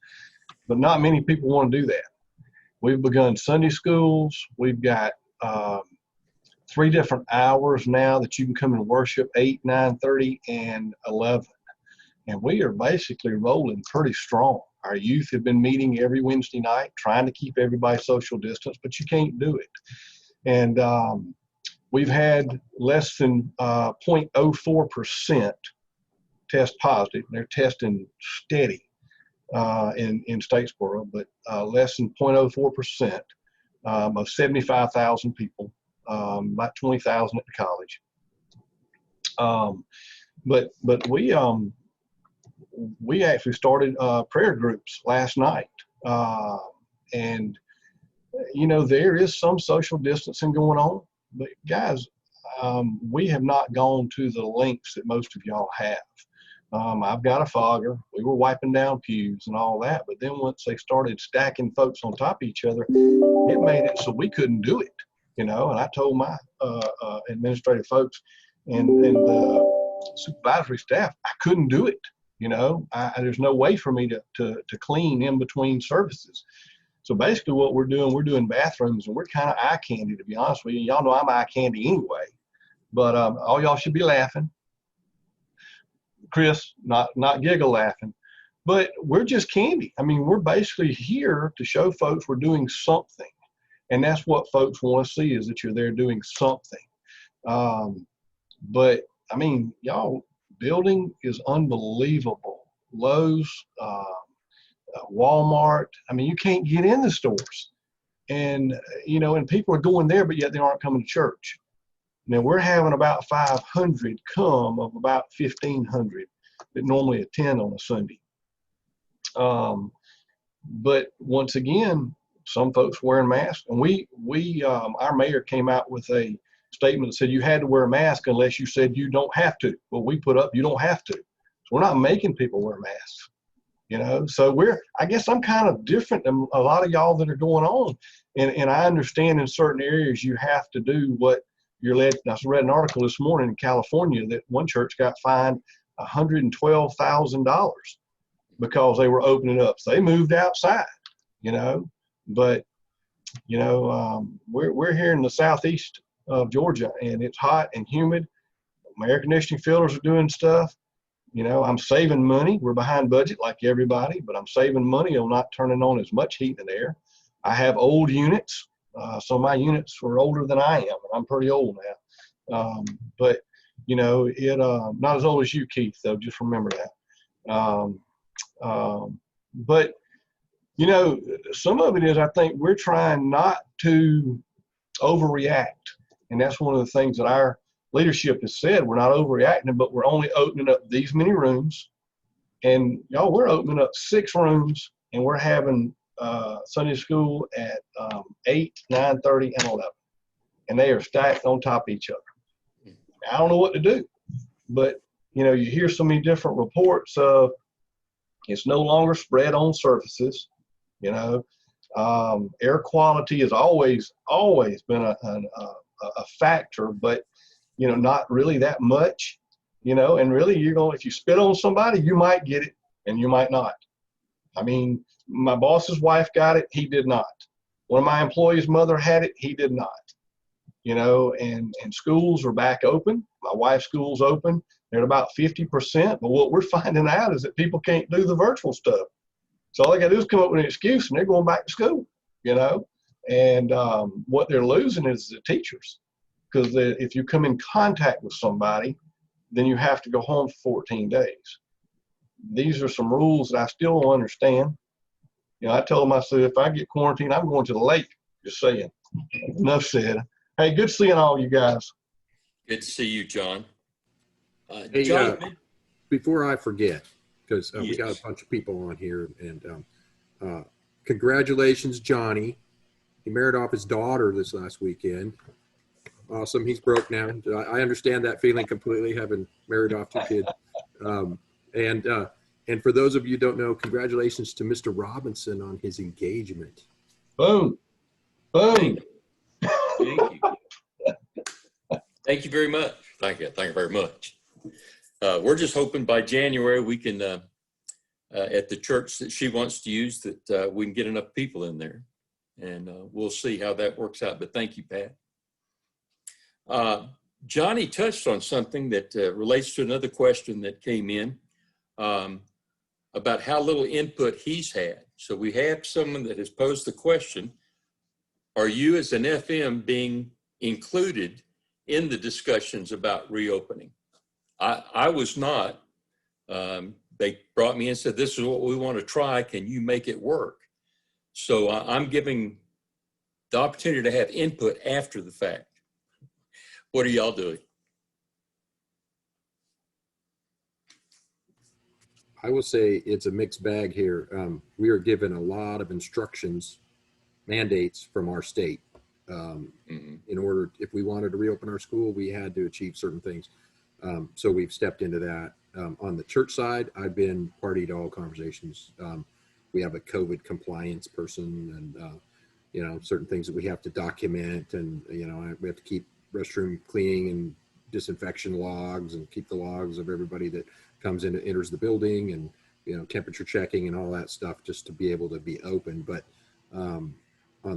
but not many people want to do that. We've begun Sunday schools. We've got 3 different hours now that you can come and worship: 8, 9:30, and 11. And we are basically rolling pretty strong. Our youth have been meeting every Wednesday night, trying to keep everybody social distance, but you can't do it. And we've had less than 0.04% test positive. They're testing steady in Statesboro, but less than 0.04% of 75,000 people, about 20,000 at the college. But we actually started prayer groups last night, and you know, there is some social distancing going on, but guys, we have not gone to the lengths that most of y'all have. I've got a fogger. We were wiping down pews and all that, but then once they started stacking folks on top of each other, it made it so we couldn't do it, you know. And I told my administrative folks and the supervisory staff, I couldn't do it, you know. There's no way for me to clean in between services. So basically what we're doing bathrooms, and we're kind of eye candy, to be honest with you. Y'all know I'm eye candy anyway, but all y'all should be laughing. Chris, not giggle laughing, but we're just candy. I mean, we're basically here to show folks we're doing something, and that's what folks want to see, is that you're there doing something. But I mean, y'all, building is unbelievable. Lowe's, Walmart. I mean, you can't get in the stores, and you know, and people are going there, but yet they aren't coming to church. Now we're having about 500 come of about 1,500 that normally attend on a Sunday. But once again, some folks wearing masks, and our mayor came out with a statement that said you had to wear a mask unless you said you don't have to. Well, we put up, you don't have to. So we're not making people wear masks, you know? So I guess I'm kind of different than a lot of y'all that are going on. And I understand in certain areas you have to do what you're led. I read an article this morning in California that one church got fined $112,000 because they were opening up. So they moved outside, you know, but you know, we're here in the southeast of Georgia, and it's hot and humid. My air conditioning filters are doing stuff. You know, I'm saving money. We're behind budget like everybody, but I'm saving money on not turning on as much heat and air. I have old units. So my units were older than I am, and I'm pretty old now. But, you know, not as old as you, Keith, though, just remember that. But, you know, some of it is, I think we're trying not to overreact. And that's one of the things that our leadership has said. We're not overreacting, but we're only opening up these many rooms. And y'all, we're opening up 6 rooms, and we're having Sunday school at 8, 9:30, and 11. And they are stacked on top of each other. I don't know what to do, but, you know, you hear so many different reports of it's no longer spread on surfaces. You know, air quality has always been a factor, but, you know, not really that much, you know, and really if you spit on somebody, you might get it and you might not. I mean, my boss's wife got it. He did not. One of my employees' mother had it. He did not, you know, and schools are back open. My wife's school's open. They're at about 50%. But what we're finding out is that people can't do the virtual stuff. So all they got to do is come up with an excuse, and they're going back to school, you know. And what they're losing is the teachers, because if you come in contact with somebody, then you have to go home for 14 days. These are some rules that I still don't understand. You know, I told them, I said, if I get quarantined, I'm going to the lake. Just saying. Enough said. Hey, good seeing all you guys. Good to see you, John. Hey, John, before I forget, because we got Yes. a bunch of people on here, and congratulations, Johnny. He married off his daughter this last weekend. Awesome. He's broke now. I understand that feeling completely, having married off 2 kids. And for those of you who don't know, congratulations to Mr. Robinson on his engagement. Boom. Boom. Thank you. Thank you very much. Thank you very much. We're just hoping by January we can, at the church that she wants to use, that we can get enough people in there. And we'll see how that works out. But thank you, Pat. Johnny touched on something that relates to another question that came in about how little input he's had. So we have someone that has posed the question, are you as an FM being included in the discussions about reopening? I was not. They brought me in and said, this is what we want to try. Can you make it work? So I'm giving the opportunity to have input after the fact. What are y'all doing? I will say it's a mixed bag here. We are given a lot of instructions, mandates from our state. In order, if we wanted to reopen our school, we had to achieve certain things. So we've stepped into that. On the church side, I've been party to all conversations. We have a COVID compliance person, and you know, certain things that we have to document, and you know, we have to keep restroom cleaning and disinfection logs, and keep the logs of everybody that comes in and enters the building, and you know, temperature checking and all that stuff, just to be able to be open. But on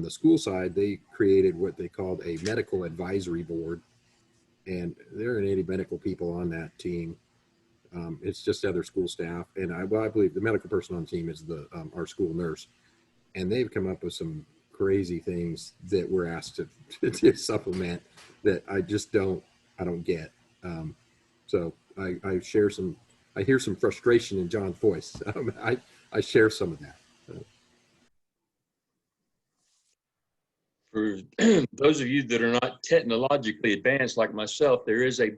the school side, they created what they called a medical advisory board, and there aren't any medical people on that team. It's just other school staff, and I believe the medical person on the team is our school nurse, and they've come up with some crazy things that we're asked to supplement that I don't get. So I hear some frustration in John's voice. I share some of that. For those of you that are not technologically advanced like myself, there is a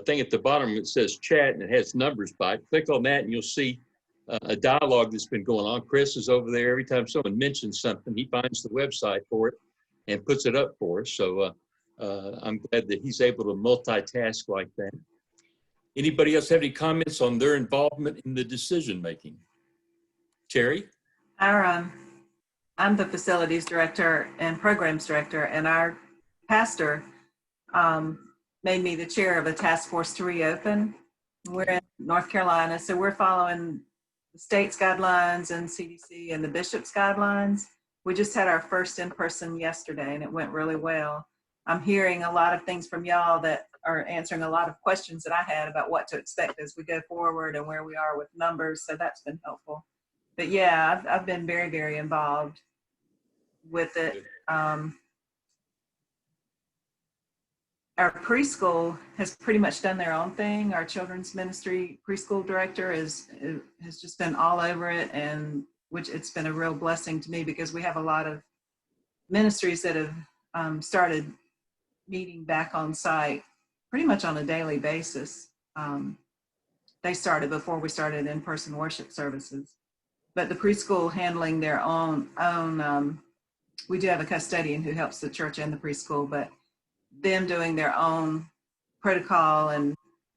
thing at the bottom that says chat and it has numbers by it. Click on that and you'll see a dialogue that's been going on. Chris is over there. Every time someone mentions something, he finds the website for it and puts it up for us. So I'm glad that he's able to multitask like that. Anybody else have any comments on their involvement in the decision making? Terry? I'm the facilities director and programs director, and our pastor made me the chair of a task force to reopen. We're in North Carolina, so we're following the state's guidelines and CDC and the bishop's guidelines. We just had our first in-person yesterday, and it went really well. I'm hearing a lot of things from y'all that are answering a lot of questions that I had about what to expect as we go forward and where we are with numbers, so that's been helpful. But yeah, I've been very, very involved with it. Our preschool has pretty much done their own thing. Our children's ministry preschool director has just been all over it, and which it's been a real blessing to me because we have a lot of ministries that have started meeting back on site pretty much on a daily basis. They started before we started in-person worship services, but the preschool handling their own we do have a custodian who helps the church and the preschool, but them doing their own protocol and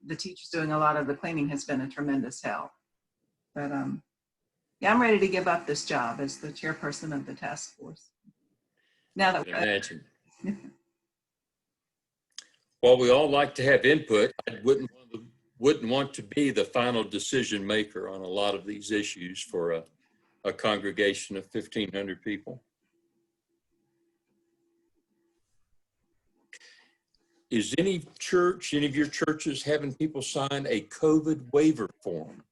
the teachers doing a lot of the cleaning has been a tremendous help. But yeah, I'm ready to give up this job as the chairperson of the task force. Now that imagine. While we all like to have input, I wouldn't want to be the final decision maker on a lot of these issues for a congregation of 1,500 people. Is any of your churches having people sign a COVID waiver form?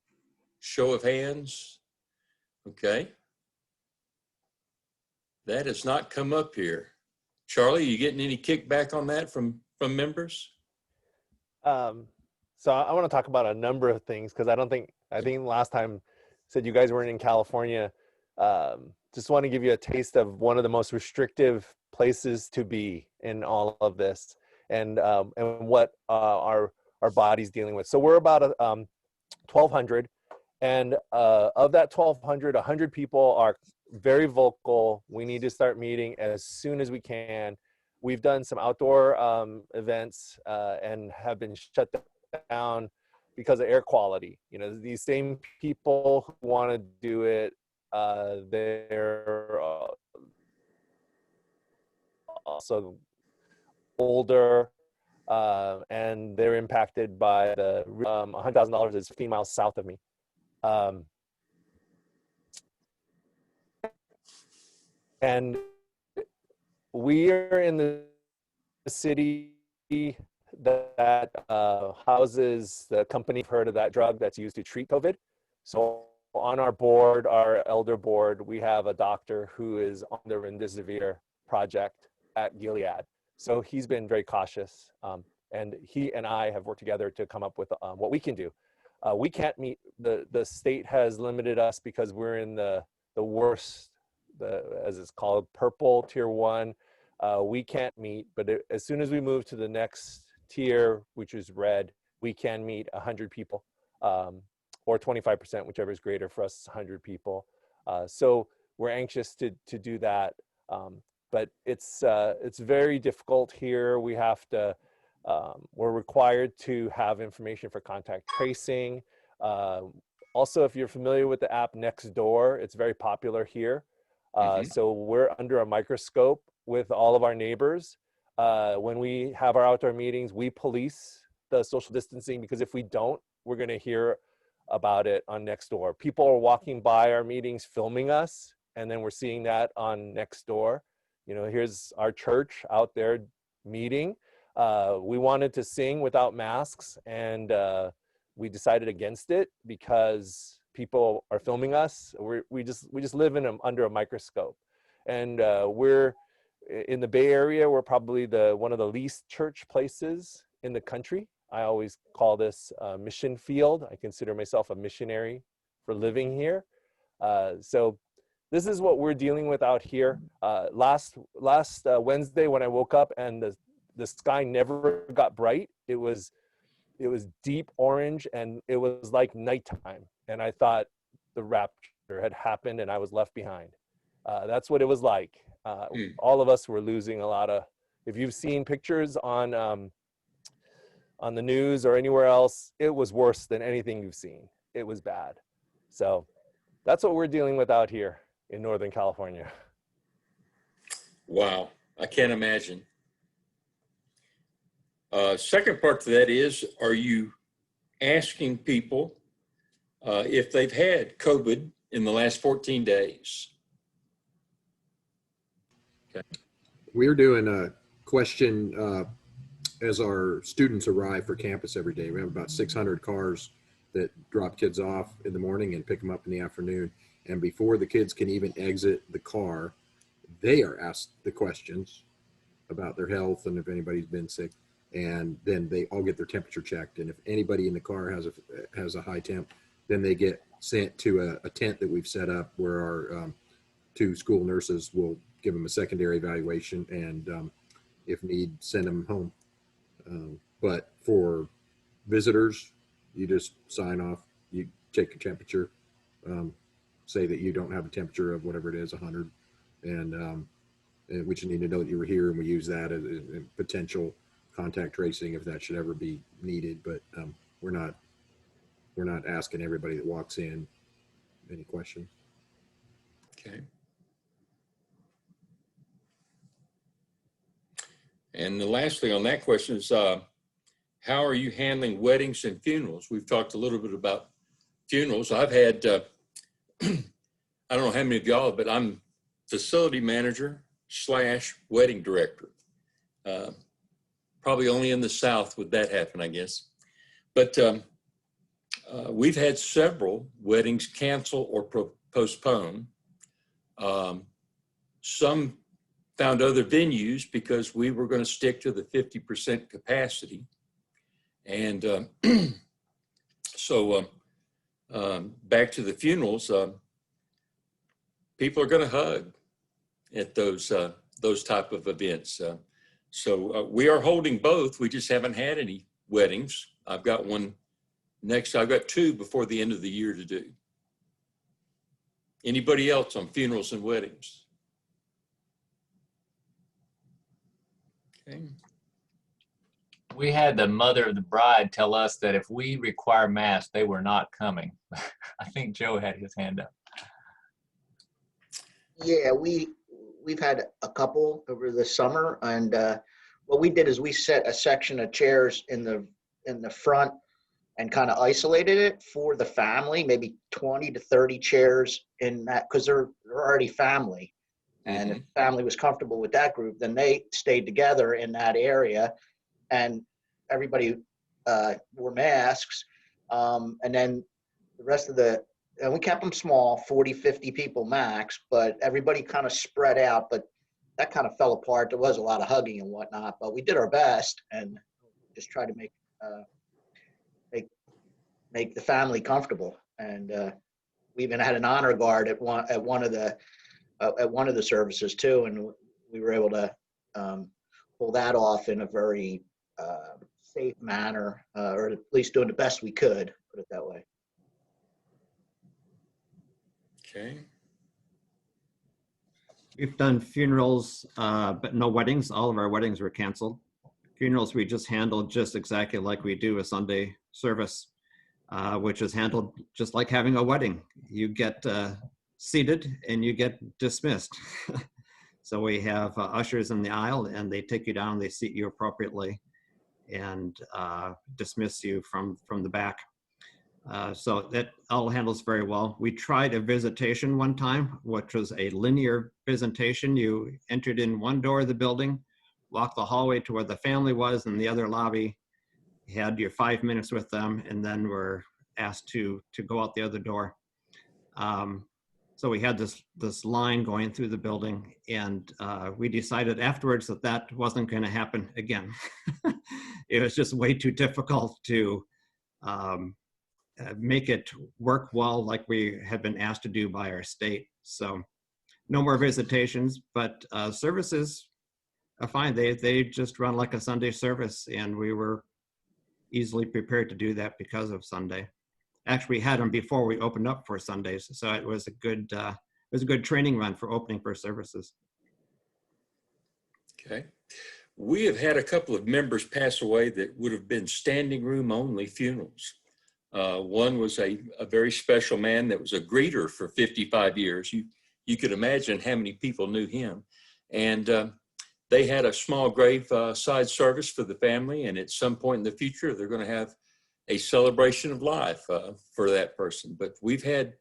Show of hands. Okay. That has not come up here. Charlie, you getting any kickback on that from members? So I want to talk about a number of things because I think last time said you guys weren't in California. Just want to give you a taste of one of the most restrictive places to be in all of this, and what our body's dealing with. So we're about 1,200, and of that 1,200, 100 people are very vocal. We need to start meeting as soon as we can. We've done some outdoor events and have been shut down because of air quality. You know, these same people who want to do it, they're also older, and they're impacted by the $100,000 is 15 miles south of me. And we are in the city that houses the company. You've heard of that drug that's used to treat COVID. So on our board, our elder board, we have a doctor who is on the Remdesivir project at Gilead. So he's been very cautious, and he and I have worked together to come up with what we can do. We can't meet, the state has limited us because we're in the worst, as it's called, purple tier 1. We can't meet, but as soon as we move to the next tier, which is red, we can meet 100 people, or 25%, whichever is greater for us, 100 people. So we're anxious to do that, but it's very difficult here. We have to, we're required to have information for contact tracing. Also, if you're familiar with the app Nextdoor, it's very popular here. So we're under a microscope with all of our neighbors. When we have our outdoor meetings, we police the social distancing, because if we don't, we're going to hear about it on Nextdoor. People are walking by our meetings filming us, and then we're seeing that on Nextdoor. You know, here's our church out there meeting. We wanted to sing without masks, and we decided against it because people are filming us. We just live under a microscope, and we're in the Bay Area. We're probably one of the least church places in the country. I always call this a mission field. I consider myself a missionary for living here. So this is what we're dealing with out here. Last Wednesday when I woke up and the sky never got bright, it was deep orange and it was like nighttime. And I thought the rapture had happened and I was left behind. That's what it was like. All of us were losing a lot of, if you've seen pictures on the news or anywhere else, it was worse than anything you've seen. It was bad. So that's what we're dealing with out here in Northern California. Wow, I can't imagine. Second part to that is, are you asking people if they've had COVID in the last 14 days? Okay. We're doing a question as our students arrive for campus every day. We have about 600 cars that drop kids off in the morning and pick them up in the afternoon. And before the kids can even exit the car, they are asked the questions about their health and if anybody's been sick. And then they all get their temperature checked. And if anybody in the car has a high temp, then they get sent to a tent that we've set up where our 2 school nurses will give them a secondary evaluation and if need, send them home. But for visitors, you just sign off, you check your temperature, say that you don't have a temperature of whatever it is, 100, and we just need to know that you were here, and we use that as a potential contact tracing if that should ever be needed. But we're not asking everybody that walks in any questions. Okay. And the last thing on that question is, how are you handling weddings and funerals? We've talked a little bit about funerals. I've had, I don't know how many of y'all, but I'm facility manager / wedding director. Probably only in the South would that happen, I guess. But we've had several weddings cancel or postpone. Some found other venues because we were going to stick to the 50% capacity. And so back to the funerals, people are going to hug at those type of events. So we are holding both. We just haven't had any weddings. I've got one next. I've got 2 before the end of the year to do. Anybody else on funerals and weddings? Okay. We had the mother of the bride tell us that if we require masks, they were not coming. I think Joe had his hand up. Yeah, we've had a couple over the summer, and what we did is we set a section of chairs in the front and kind of isolated it for the family, maybe 20 to 30 chairs in that, because they're already family. And if the family was comfortable with that group, then they stayed together in that area, and everybody wore masks. And then the rest of and we kept them small, 40, 50 people max, but everybody kind of spread out, but that kind of fell apart. There was a lot of hugging and whatnot, but we did our best and just tried to make the family comfortable. And we even had an honor guard at one of the services too, and we were able to pull that off in a very safe manner, or at least doing the best we could, put it that way. Okay. We've done funerals, but no weddings. All of our weddings were canceled. Funerals we just handled just exactly like we do a Sunday service, which is handled just like having a wedding. You get seated and you get dismissed. So we have ushers in the aisle, and they take you down, they seat you appropriately, and dismiss you from the back. So that all handles very well. We tried a visitation one time, which was a linear visitation. You entered in one door of the building, walked the hallway to where the family was in the other lobby, had your 5 minutes with them, and then were asked to go out the other door. So we had this line going through the building, and we decided afterwards that wasn't going to happen again. It was just way too difficult to make it work well like we had been asked to do by our state. So no more visitations, but services are fine. They just run like a Sunday service, and we were easily prepared to do that because of Sunday. Actually, we had them before we opened up for Sundays, so it was a good training run for opening for services. Okay. We have had a couple of members pass away that would have been standing room only funerals. One was a very special man that was a greeter for 55 years. You could imagine how many people knew him. And they had a small grave side service for the family. And at some point in the future, they're going to have a celebration of life for that person. But we've had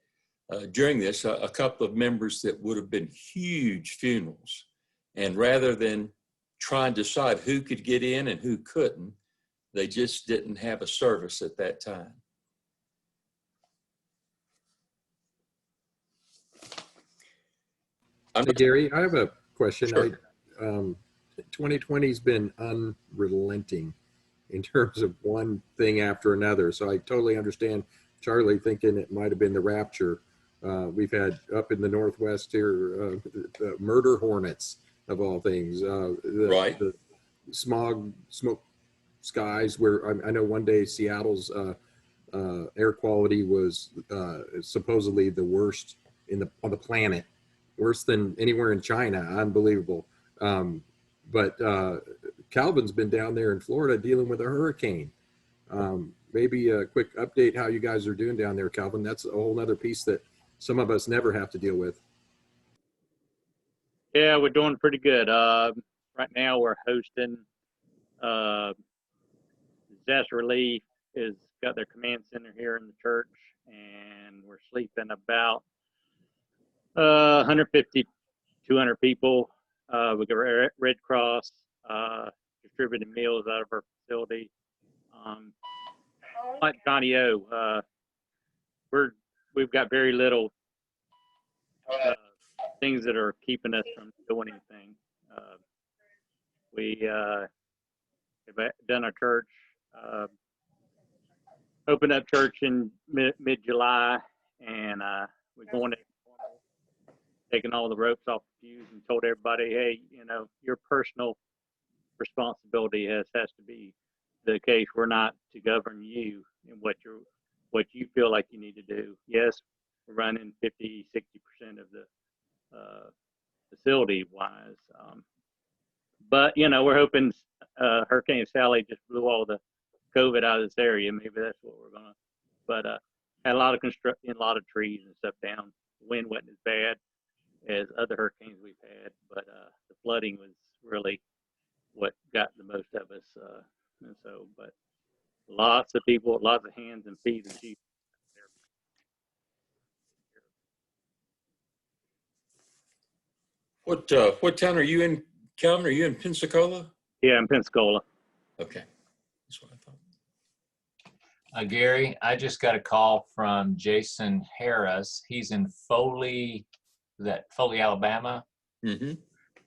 during this a couple of members that would have been huge funerals. And rather than try and decide who could get in and who couldn't, they just didn't have a service at that time. Hey, Gary, I have a question. Sure. 2020's been unrelenting in terms of one thing after another. So I totally understand Charlie thinking it might have been the rapture. We've had up in the Northwest here, the murder hornets of all things. Right. The smoke skies where I know one day Seattle's air quality was supposedly the worst on the planet, worse than anywhere in China. Unbelievable. But Calvin's been down there in Florida dealing with a hurricane. Maybe a quick update how you guys are doing down there, Calvin. That's a whole other piece that some of us never have to deal with. Yeah, we're doing pretty good. Right now we're hosting disaster relief is got their command center here in the church, and we're sleeping about 150, 200 people. We got Red Cross distributing meals out of our facility. Like Johnny O, we've got very little things that are keeping us from doing anything. We have done our church, opened up church in mid-July, and we're going to taking all the ropes off the pews and told everybody, hey, your personal responsibility has to be the case. We're not to govern you in what you feel like you need to do. Yes, we're running 50, 60% of the facility wise. But, we're hoping Hurricane Sally just blew all the COVID out of this area. Maybe that's what we're going to. But had a lot of construction, a lot of trees and stuff down. The wind wasn't as bad as other hurricanes we've had, but the flooding was really what got the most of us. And so, but lots of people, lots of hands and feet and Jesus. What town are you in, Calvin? Are you in Pensacola? Yeah, in Pensacola. Okay. That's what I thought. Gary, I just got a call from Jason Harris. He's in Foley, Alabama. Mm-hmm.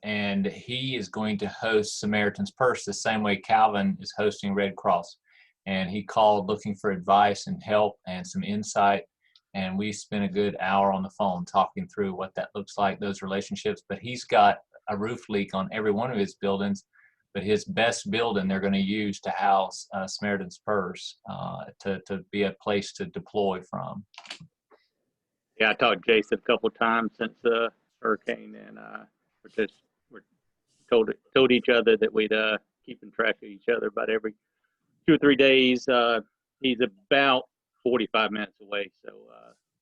And he is going to host Samaritan's Purse the same way Calvin is hosting Red Cross. And he called looking for advice and help and some insight. And we spent a good hour on the phone talking through what that looks like, those relationships. But he's got a roof leak on every one of his buildings. But his best building they're going to use to house Samaritan's Purse to be a place to deploy from. Yeah, I talked to Jason a couple of times since the hurricane, and we're told each other that we'd keeping track of each other about every 2 or 3 days. He's about 45 minutes away, so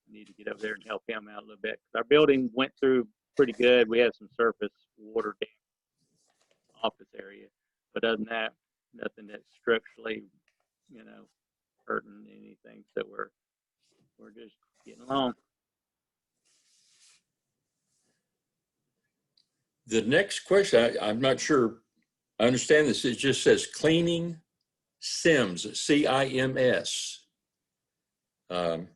we need to get over there and help him out a little bit. Our building went through pretty good. We have some surface water damage office area, but other than that, nothing that's structurally, hurting anything. So we're just getting along. The next question, I'm not sure I understand this. It just says cleaning Sims, CIMS. Who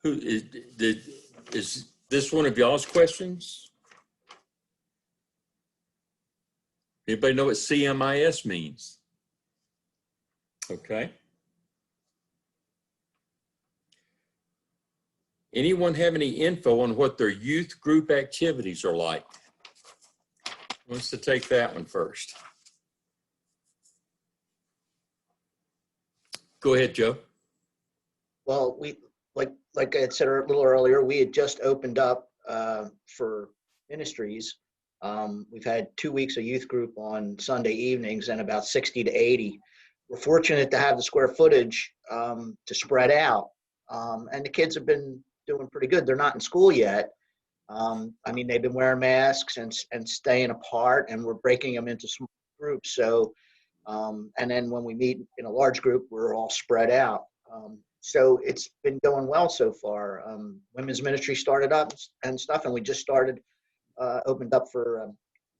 is this one of y'all's questions? Anybody know what CMIS means? Okay. Anyone have any info on what their youth group activities are like? Who wants to take that one first? Go ahead, Joe. Well, we, like I had said a little earlier, we had just opened up for ministries. We've had 2 weeks of youth group on Sunday evenings and about 60 to 80. We're fortunate to have the square footage to spread out. And the kids have been doing pretty good. They're not in school yet. I mean, they've been wearing masks and staying apart, and we're breaking them into small groups. So, and then when we meet in a large group, we're all spread out. So it's been going well so far. Women's ministry started up and stuff, and we just started, opened up for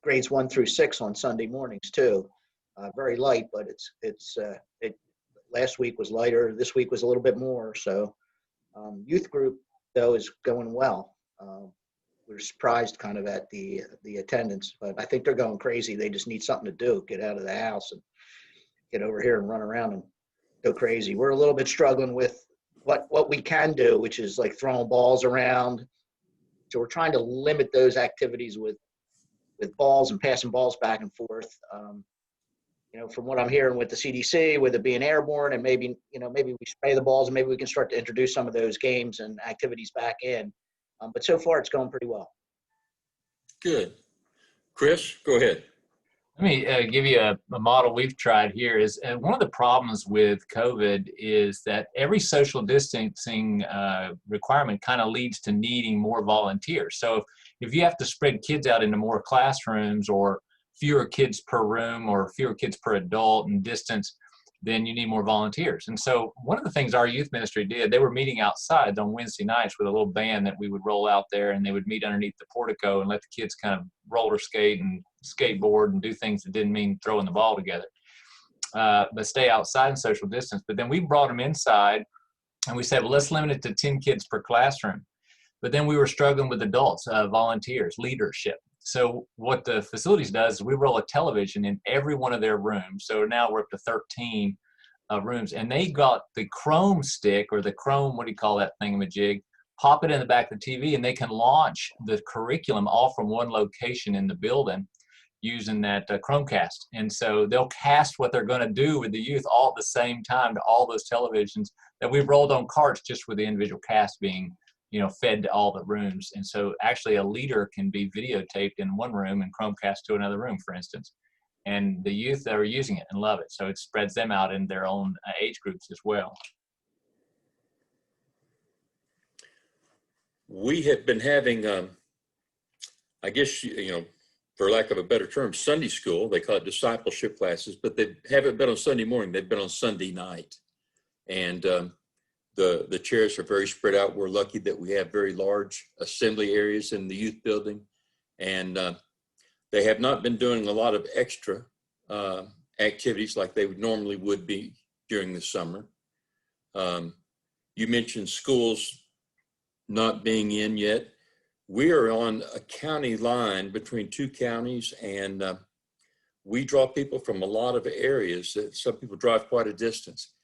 grades 1 through 6 on Sunday mornings too. Very light, but it last week was lighter. This week was a little bit more. So youth group though is going well. We're surprised kind of at the attendance, but I think they're going crazy. They just need something to do, get out of the house and get over here and run around and go crazy. We're a little bit struggling with what we can do, which is like throwing balls around. So we're trying to limit those activities with balls and passing balls back and forth. You know, from what I'm hearing with the CDC, with it being airborne, and maybe we spray the balls, and maybe we can start to introduce some of those games and activities back in. But so far, it's going pretty well. Good. Chris, go ahead. Let me give you a model we've tried here. Is one of the problems with COVID is that every social distancing requirement kind of leads to needing more volunteers. So if you have to spread kids out into more classrooms or fewer kids per room or fewer kids per adult and distance, then you need more volunteers. And so one of the things our youth ministry did, they were meeting outside on Wednesday nights with a little band that we would roll out there, and they would meet underneath the portico and let the kids kind of roller skate and skateboard and do things that didn't mean throwing the ball together, but stay outside and social distance. But then we brought them inside and we said, well, let's limit it to 10 kids per classroom. But then we were struggling with adults, volunteers, leadership. So what the facilities does is we roll a television in every one of their rooms. So now we're up to 13 rooms, and they got the Chrome stick or the Chrome, what do you call that thingamajig, pop it in the back of the TV, and they can launch the curriculum all from one location in the building using that Chromecast. And so they'll cast what they're going to do with the youth all at the same time to all those televisions that we've rolled on carts, just with the individual cast being fed to all the rooms. And so actually a leader can be videotaped in one room and Chromecast to another room, for instance. And the youth that are using it and love it. So it spreads them out in their own age groups as well. We have been having, I guess, for lack of a better term, Sunday school. They call it discipleship classes, but they haven't been on Sunday morning. They've been on Sunday night. And the chairs are very spread out. We're lucky that we have very large assembly areas in the youth building. And they have not been doing a lot of extra activities like they normally would be during the summer. You mentioned schools not being in yet. We are on a county line between 2 counties, and we draw people from a lot of areas. Some people drive quite a distance.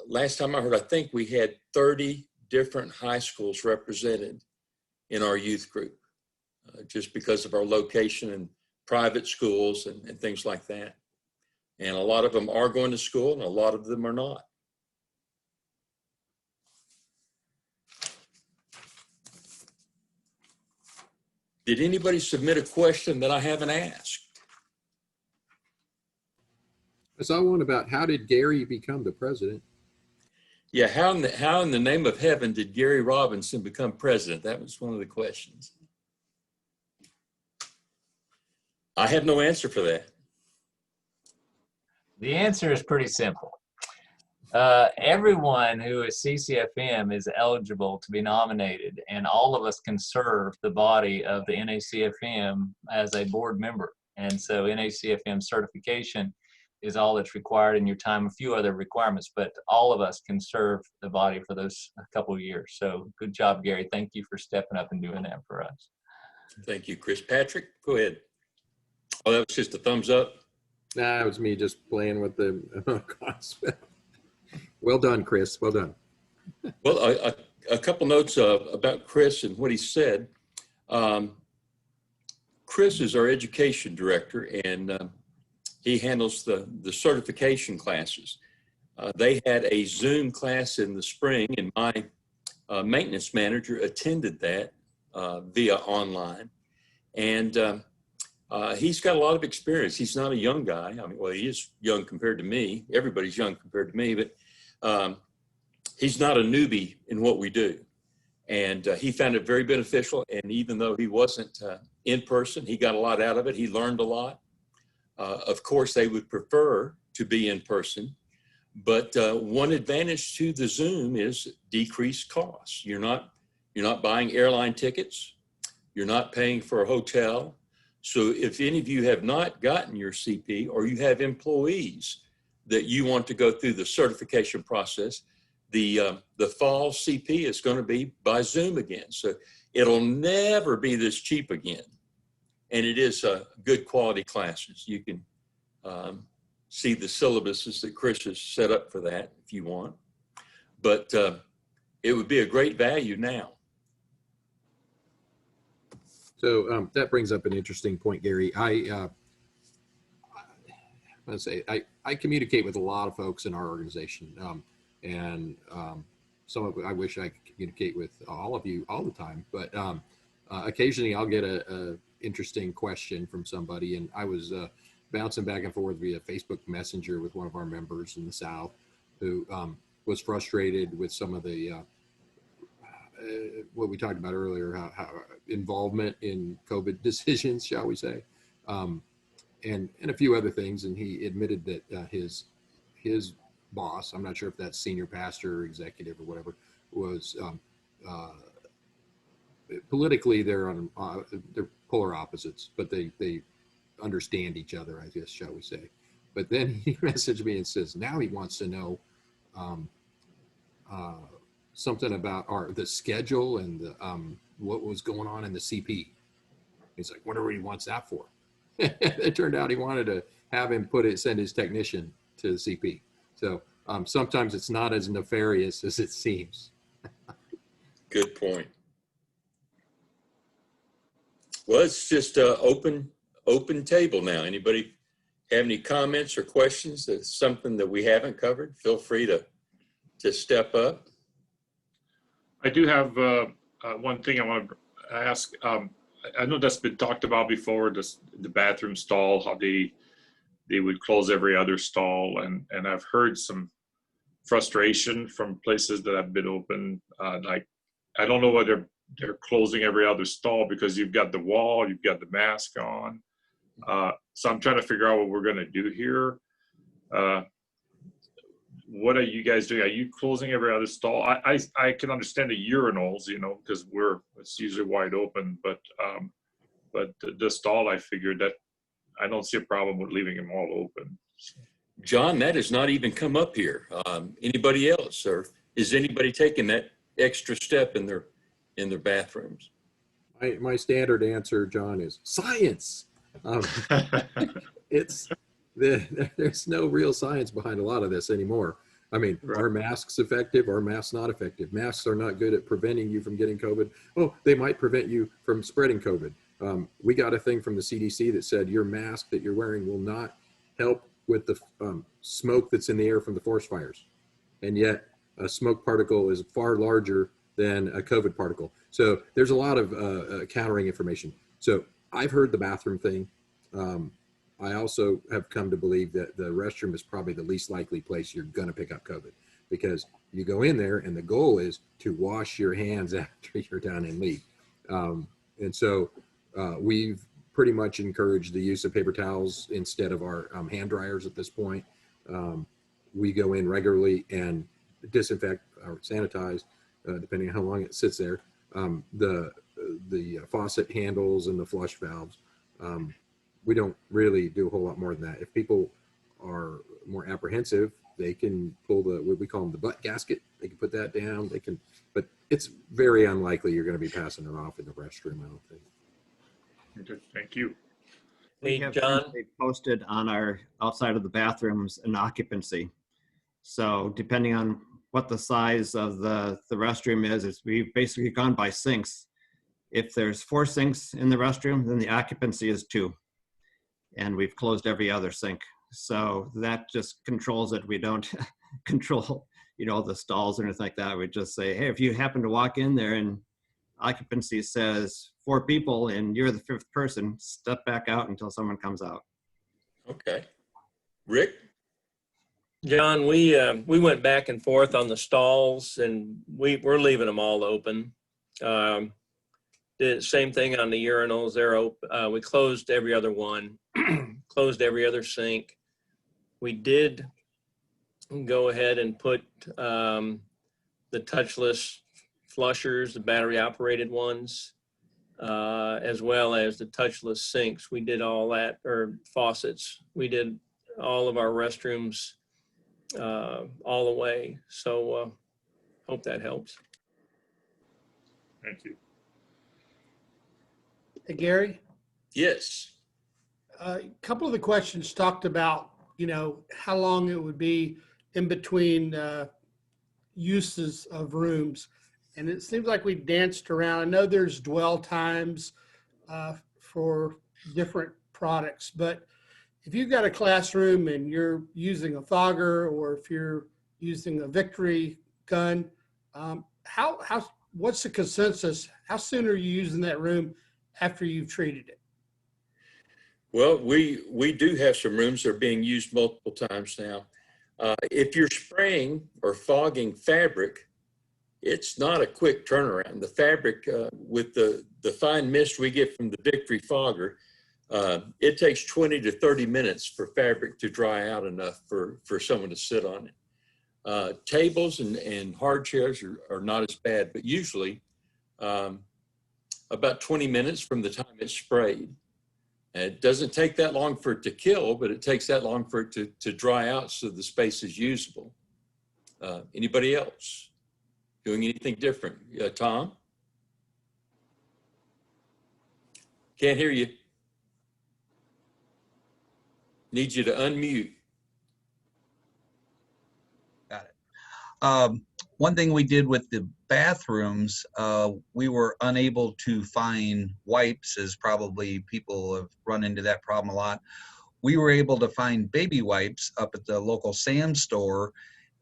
Last time I heard, I think we had 30 different high schools represented in our youth group, just because of our location and private schools and things like that. And a lot of them are going to school and a lot of them are not. Did anybody submit a question that I haven't asked? I saw one about how did Gary become the president? Yeah, how in the name of heaven did Gary Robinson become president? That was one of the questions. I have no answer for that. The answer is pretty simple. Everyone who is CCFM is eligible to be nominated, and all of us can serve the body of the NACFM as a board member. And so NACFM certification is all that's required in your time, a few other requirements, but all of us can serve the body for those couple of years. So good job, Gary. Thank you for stepping up and doing that for us. Thank you, Chris. Patrick, go ahead. Oh, that was just a thumbs up? Nah, it was me just playing with the concept. Well done, Chris. Well done. Well, a couple notes about Chris and what he said. Chris is our education director, and he handles the certification classes. They had a Zoom class in the spring, and my maintenance manager attended that via online. And he's got a lot of experience. He's not a young guy. I mean, well, he is young compared to me. Everybody's young compared to me, but he's not a newbie in what we do. And he found it very beneficial. And even though he wasn't in person, he got a lot out of it. He learned a lot. Of course, they would prefer to be in person. But one advantage to the Zoom is decreased costs. You're not buying airline tickets. You're not paying for a hotel. So if any of you have not gotten your CP, or you have employees that you want to go through the certification process, the fall CP is going to be by Zoom again. So it'll never be this cheap again. And it is good quality classes. You can see the syllabuses that Chris has set up for that if you want. But it would be a great value now. So that brings up an interesting point, Gary. I communicate with a lot of folks in our organization, and some of I wish I could communicate with all of you all the time. But occasionally, I'll get a interesting question from somebody, and I was bouncing back and forth via Facebook Messenger with one of our members in the South, who was frustrated with some of the what we talked about earlier, how involvement in COVID decisions, shall we say, and a few other things. And he admitted that his boss, I'm not sure if that's senior pastor or executive or whatever, was politically they're polar opposites, but they understand each other, I guess, shall we say. But then he messaged me and says now he wants to know something about the schedule and the, what was going on in the CP. He's like, whatever he wants that for. It turned out he wanted to have him send his technician to the CP. So sometimes it's not as nefarious as it seems. Good point. Well, it's just open table now. Anybody have any comments or questions? That's something that we haven't covered. Feel free to step up. I do have one thing I want to ask. I know that's been talked about before, the bathroom stall, how they would close every other stall. And I've heard some frustration from places that have been open. Like, I don't know whether they're closing every other stall because you've got the wall, you've got the mask on. So I'm trying to figure out what we're going to do here. What are you guys doing? Are you closing every other stall? I can understand the urinals, because it's usually wide open, but the stall, I figured that I don't see a problem with leaving them all open. John, that has not even come up here. Anybody else, or is anybody taking that extra step in their bathrooms? My standard answer, John, is science. There's no real science behind a lot of this anymore. I mean, right. Are masks effective? Are masks not effective? Masks are not good at preventing you from getting COVID. Oh, they might prevent you from spreading COVID. We got a thing from the CDC that said your mask that you're wearing will not help with the smoke that's in the air from the forest fires. And yet a smoke particle is far larger than a COVID particle. So there's a lot of countering information. So I've heard the bathroom thing. I also have come to believe that the restroom is probably the least likely place you're going to pick up COVID, because you go in there and the goal is to wash your hands after you're done and leave. And so we've pretty much encouraged the use of paper towels instead of our hand dryers at this point. We go in regularly and disinfect or sanitize, depending on how long it sits there, the faucet handles and the flush valves. We don't really do a whole lot more than that. If people are more apprehensive, they can pull what we call them the butt gasket. They can put that down. They can, but it's very unlikely you're going to be passing it off in the restroom, I don't think. Okay, thank you. We have John, posted on our outside of the bathrooms an occupancy. So depending on what the size of the restroom is we've basically gone by sinks. If there's 4 sinks in the restroom, then the occupancy is 2. And we've closed every other sink. So that just controls it. We don't control, the stalls or anything like that. We just say, hey, if you happen to walk in there and occupancy says 4 people and you're the 5th person, step back out until someone comes out. Okay. Rick? John, we went back and forth on the stalls, and we're leaving them all open. The same thing on the urinals. They're open. We closed every other one, closed every other sink. We did go ahead and put the touchless flushers, the battery operated ones, as well as the touchless sinks. We did all that, or faucets. We did all of our restrooms all the way. So hope that helps. Thank you. Hey, Gary, Yes. a couple of the questions talked about, how long it would be in between uses of rooms. And it seems like we danced around. I know there's dwell times for different products, but if you've got a classroom and you're using a fogger, or if you're using a Victory gun, what's the consensus? How soon are you using that room after you've treated it? Well, we do have some rooms that are being used multiple times now. If you're spraying or fogging fabric, it's not a quick turnaround. The fabric, with the fine mist we get from the Victory fogger, it takes 20 to 30 minutes for fabric to dry out enough for someone to sit on it. Tables and hard chairs are not as bad, but usually about 20 minutes from the time it's sprayed. And it doesn't take that long for it to kill, but it takes that long for it to dry out so the space is usable. Anybody else doing anything different? Tom? Can't hear you. Need you to unmute. Got it. One thing we did with the bathrooms, we were unable to find wipes, as probably people have run into that problem a lot. We were able to find baby wipes up at the local Sam's store,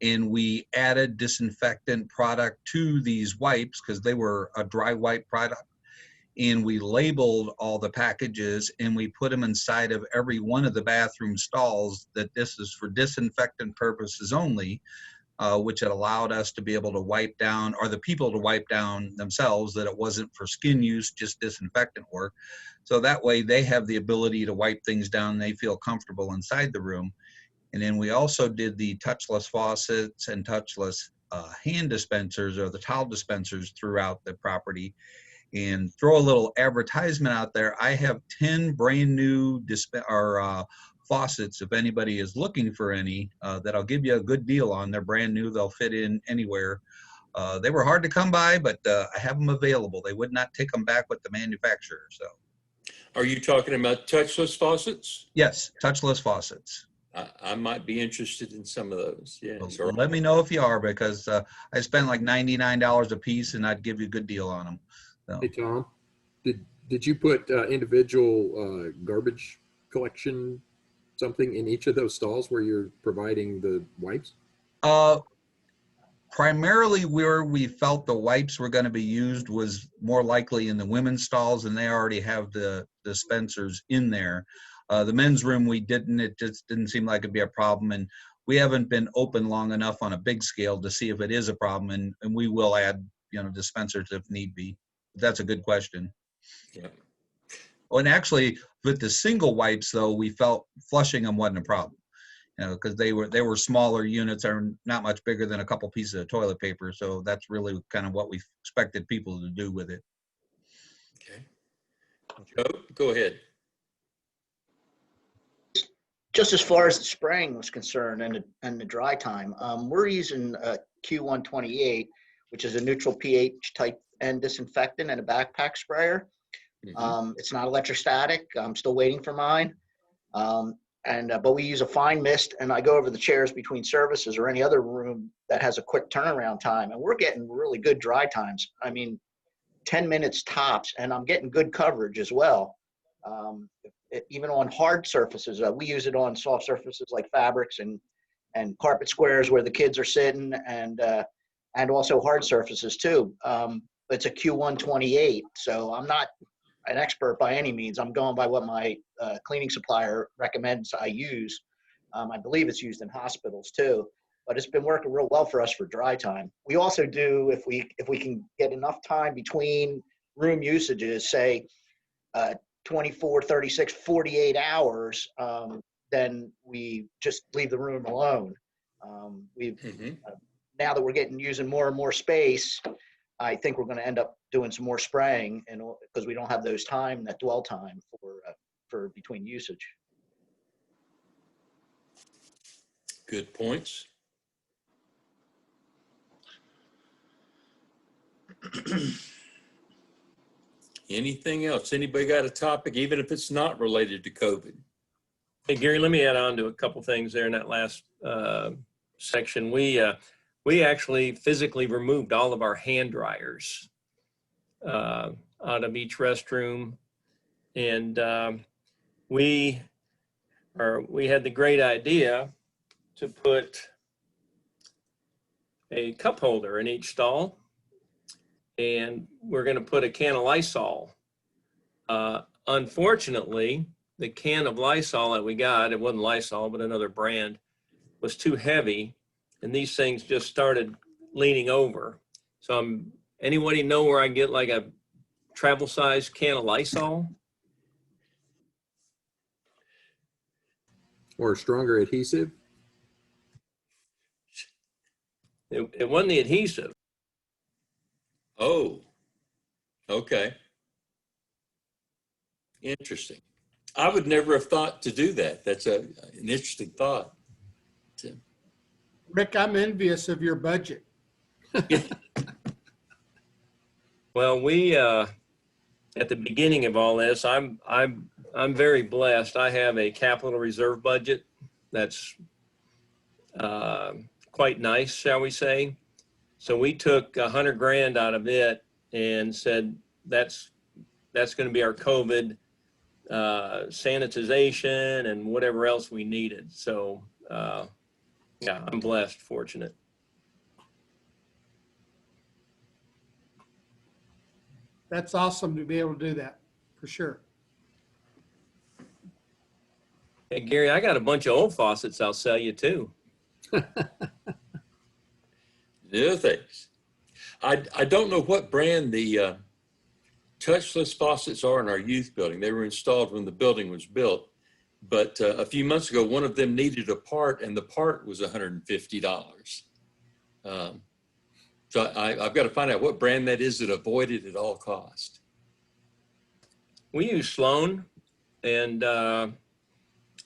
and we added disinfectant product to these wipes because they were a dry wipe product. And we labeled all the packages and we put them inside of every one of the bathroom stalls that this is for disinfectant purposes only, which had allowed us to be able to wipe down, or the people to wipe down themselves, that it wasn't for skin use, just disinfectant work. So that way they have the ability to wipe things down. They feel comfortable inside the room. And then we also did the touchless faucets and touchless hand dispensers, or the towel dispensers, throughout the property. And throw a little advertisement out there. I have 10 brand new faucets, if anybody is looking for any, that I'll give you a good deal on. They're brand new. They'll fit in anywhere. They were hard to come by, but I have them available. They would not take them back with the manufacturer. So, Are you talking about touchless faucets? Yes, touchless faucets. I might be interested in some of those. Yeah. Well, let me know if you are, because I spent like $99 a piece, and I'd give you a good deal on them. So. Hey, Tom, did you put individual garbage collection something in each of those stalls where you're providing the wipes? Primarily where we felt the wipes were going to be used was more likely in the women's stalls, and they already have the dispensers in there. The men's room, we didn't. It just didn't seem like it'd be a problem, and we haven't been open long enough on a big scale to see if it is a problem, and we will add, dispensers if need be. That's a good question. Yeah. Oh, and actually, with the single wipes, though, we felt flushing them wasn't a problem, because they were smaller units, are not much bigger than a couple pieces of toilet paper. So that's really kind of what we expected people to do with it. Okay. Joe, go ahead. Just as far as the spraying was concerned and the dry time, we're using Q128, which is a neutral pH type N disinfectant and a backpack sprayer. Mm-hmm. It's not electrostatic. I'm still waiting for mine. And but we use a fine mist, and I go over the chairs between services or any other room that has a quick turnaround time, and we're getting really good dry times. I mean, 10 minutes tops, and I'm getting good coverage as well. Even on hard surfaces, we use it on soft surfaces like fabrics and carpet squares where the kids are sitting, and also hard surfaces too. It's a Q128, so I'm not an expert by any means. I'm going by what my cleaning supplier recommends I use. I believe it's used in hospitals too, but it's been working real well for us for dry time. We also do, if we can get enough time between room usages, say 24, 36, 48 hours, then we just leave the room alone. Now that we're using more and more space, I think we're going to end up doing some more spraying, and because we don't have that dwell time for between usage. Good points. Anything else? Anybody got a topic, even if it's not related to COVID? Hey, Gary, let me add on to a couple things there in that last section. We actually physically removed all of our hand dryers out of each restroom. And we had the great idea to put a cup holder in each stall, and we're going to put a can of Lysol. Unfortunately, the can of Lysol that we got, it wasn't Lysol, but another brand, was too heavy, and these things just started leaning over. So anybody know where I can get like a travel size can of Lysol? Or stronger adhesive? It wasn't the adhesive. Oh, okay. Interesting. I would never have thought to do that. That's an interesting thought. Rick, I'm envious of your budget. Well, we at the beginning of all this, I'm very blessed. I have a capital reserve budget that's quite nice, shall we say. So we took $100 grand out of it and said that's going to be our COVID sanitization and whatever else we needed. So yeah, I'm blessed, fortunate. That's awesome to be able to do that, for sure. Hey, Gary, I got a bunch of old faucets I'll sell you too. The other things, I don't know what brand the touchless faucets are in our youth building. They were installed when the building was built, but a few months ago, one of them needed a part, and the part was $150. So I've got to find out what brand that is that avoid it at all cost. We use Sloan, and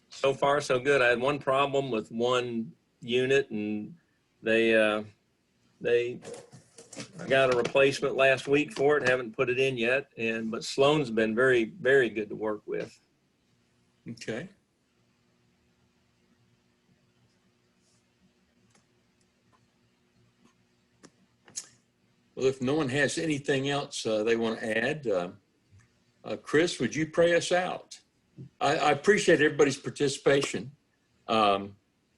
so far so good. I had one problem with one unit, and I got a replacement last week for it. Haven't put it in yet, but Sloan's been very, very good to work with. Okay. Well, if no one has anything else they want to add, Chris, would you pray us out? I appreciate everybody's participation.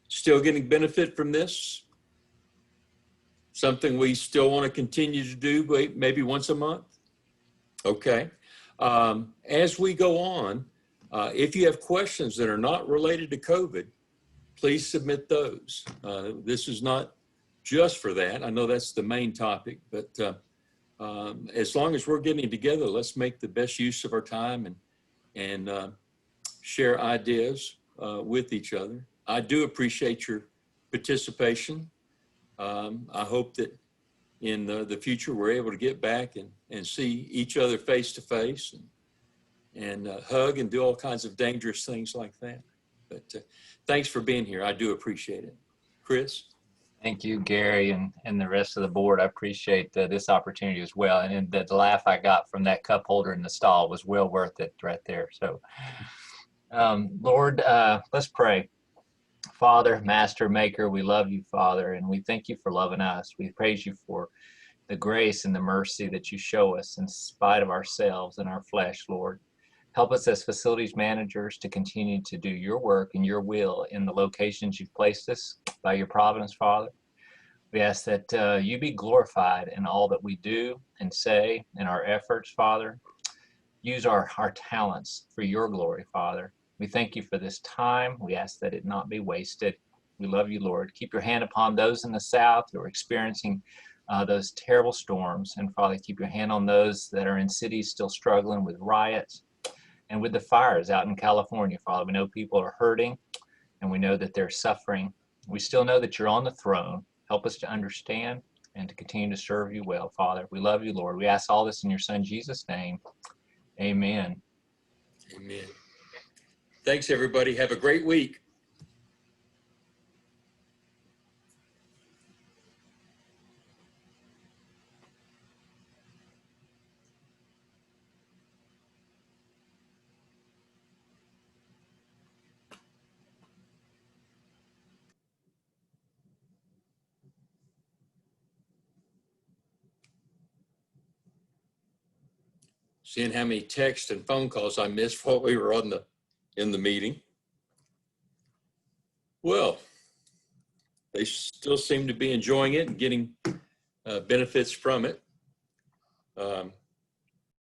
Still getting benefit from this? Something we still want to continue to do, maybe once a month? Okay. As we go on, if you have questions that are not related to COVID, please submit those. This is not just for that. I know that's the main topic, but as long as we're getting together, let's make the best use of our time and share ideas with each other. I do appreciate your participation. I hope that in the future we're able to get back and see each other face to face and hug and do all kinds of dangerous things like that. But thanks for being here. I do appreciate it. Chris? Thank you, Gary, and the rest of the board. I appreciate this opportunity as well. And the laugh I got from that cup holder in the stall was well worth it right there. So Lord, let's pray. Father, Master, Maker, we love you, Father, and we thank you for loving us. We praise you for the grace and the mercy that you show us in spite of ourselves and our flesh, Lord. Help us as facilities managers to continue to do your work and your will in the locations you've placed us by your providence, Father. We ask that you be glorified in all that we do and say in our efforts, Father. Use our talents for your glory, Father. We thank you for this time. We ask that it not be wasted. We love you, Lord. Keep your hand upon those in the South who are experiencing those terrible storms. And Father, keep your hand on those that are in cities still struggling with riots and with the fires out in California, Father. We know people are hurting and we know that they're suffering. We still know that you're on the throne. Help us to understand and to continue to serve you well, Father. We love you, Lord. We ask all this in your Son, Jesus' name. Amen. Amen. Thanks, everybody. Have a great week. Seeing how many texts and phone calls I missed while we were in the meeting. Well, they still seem to be enjoying it and getting benefits from it.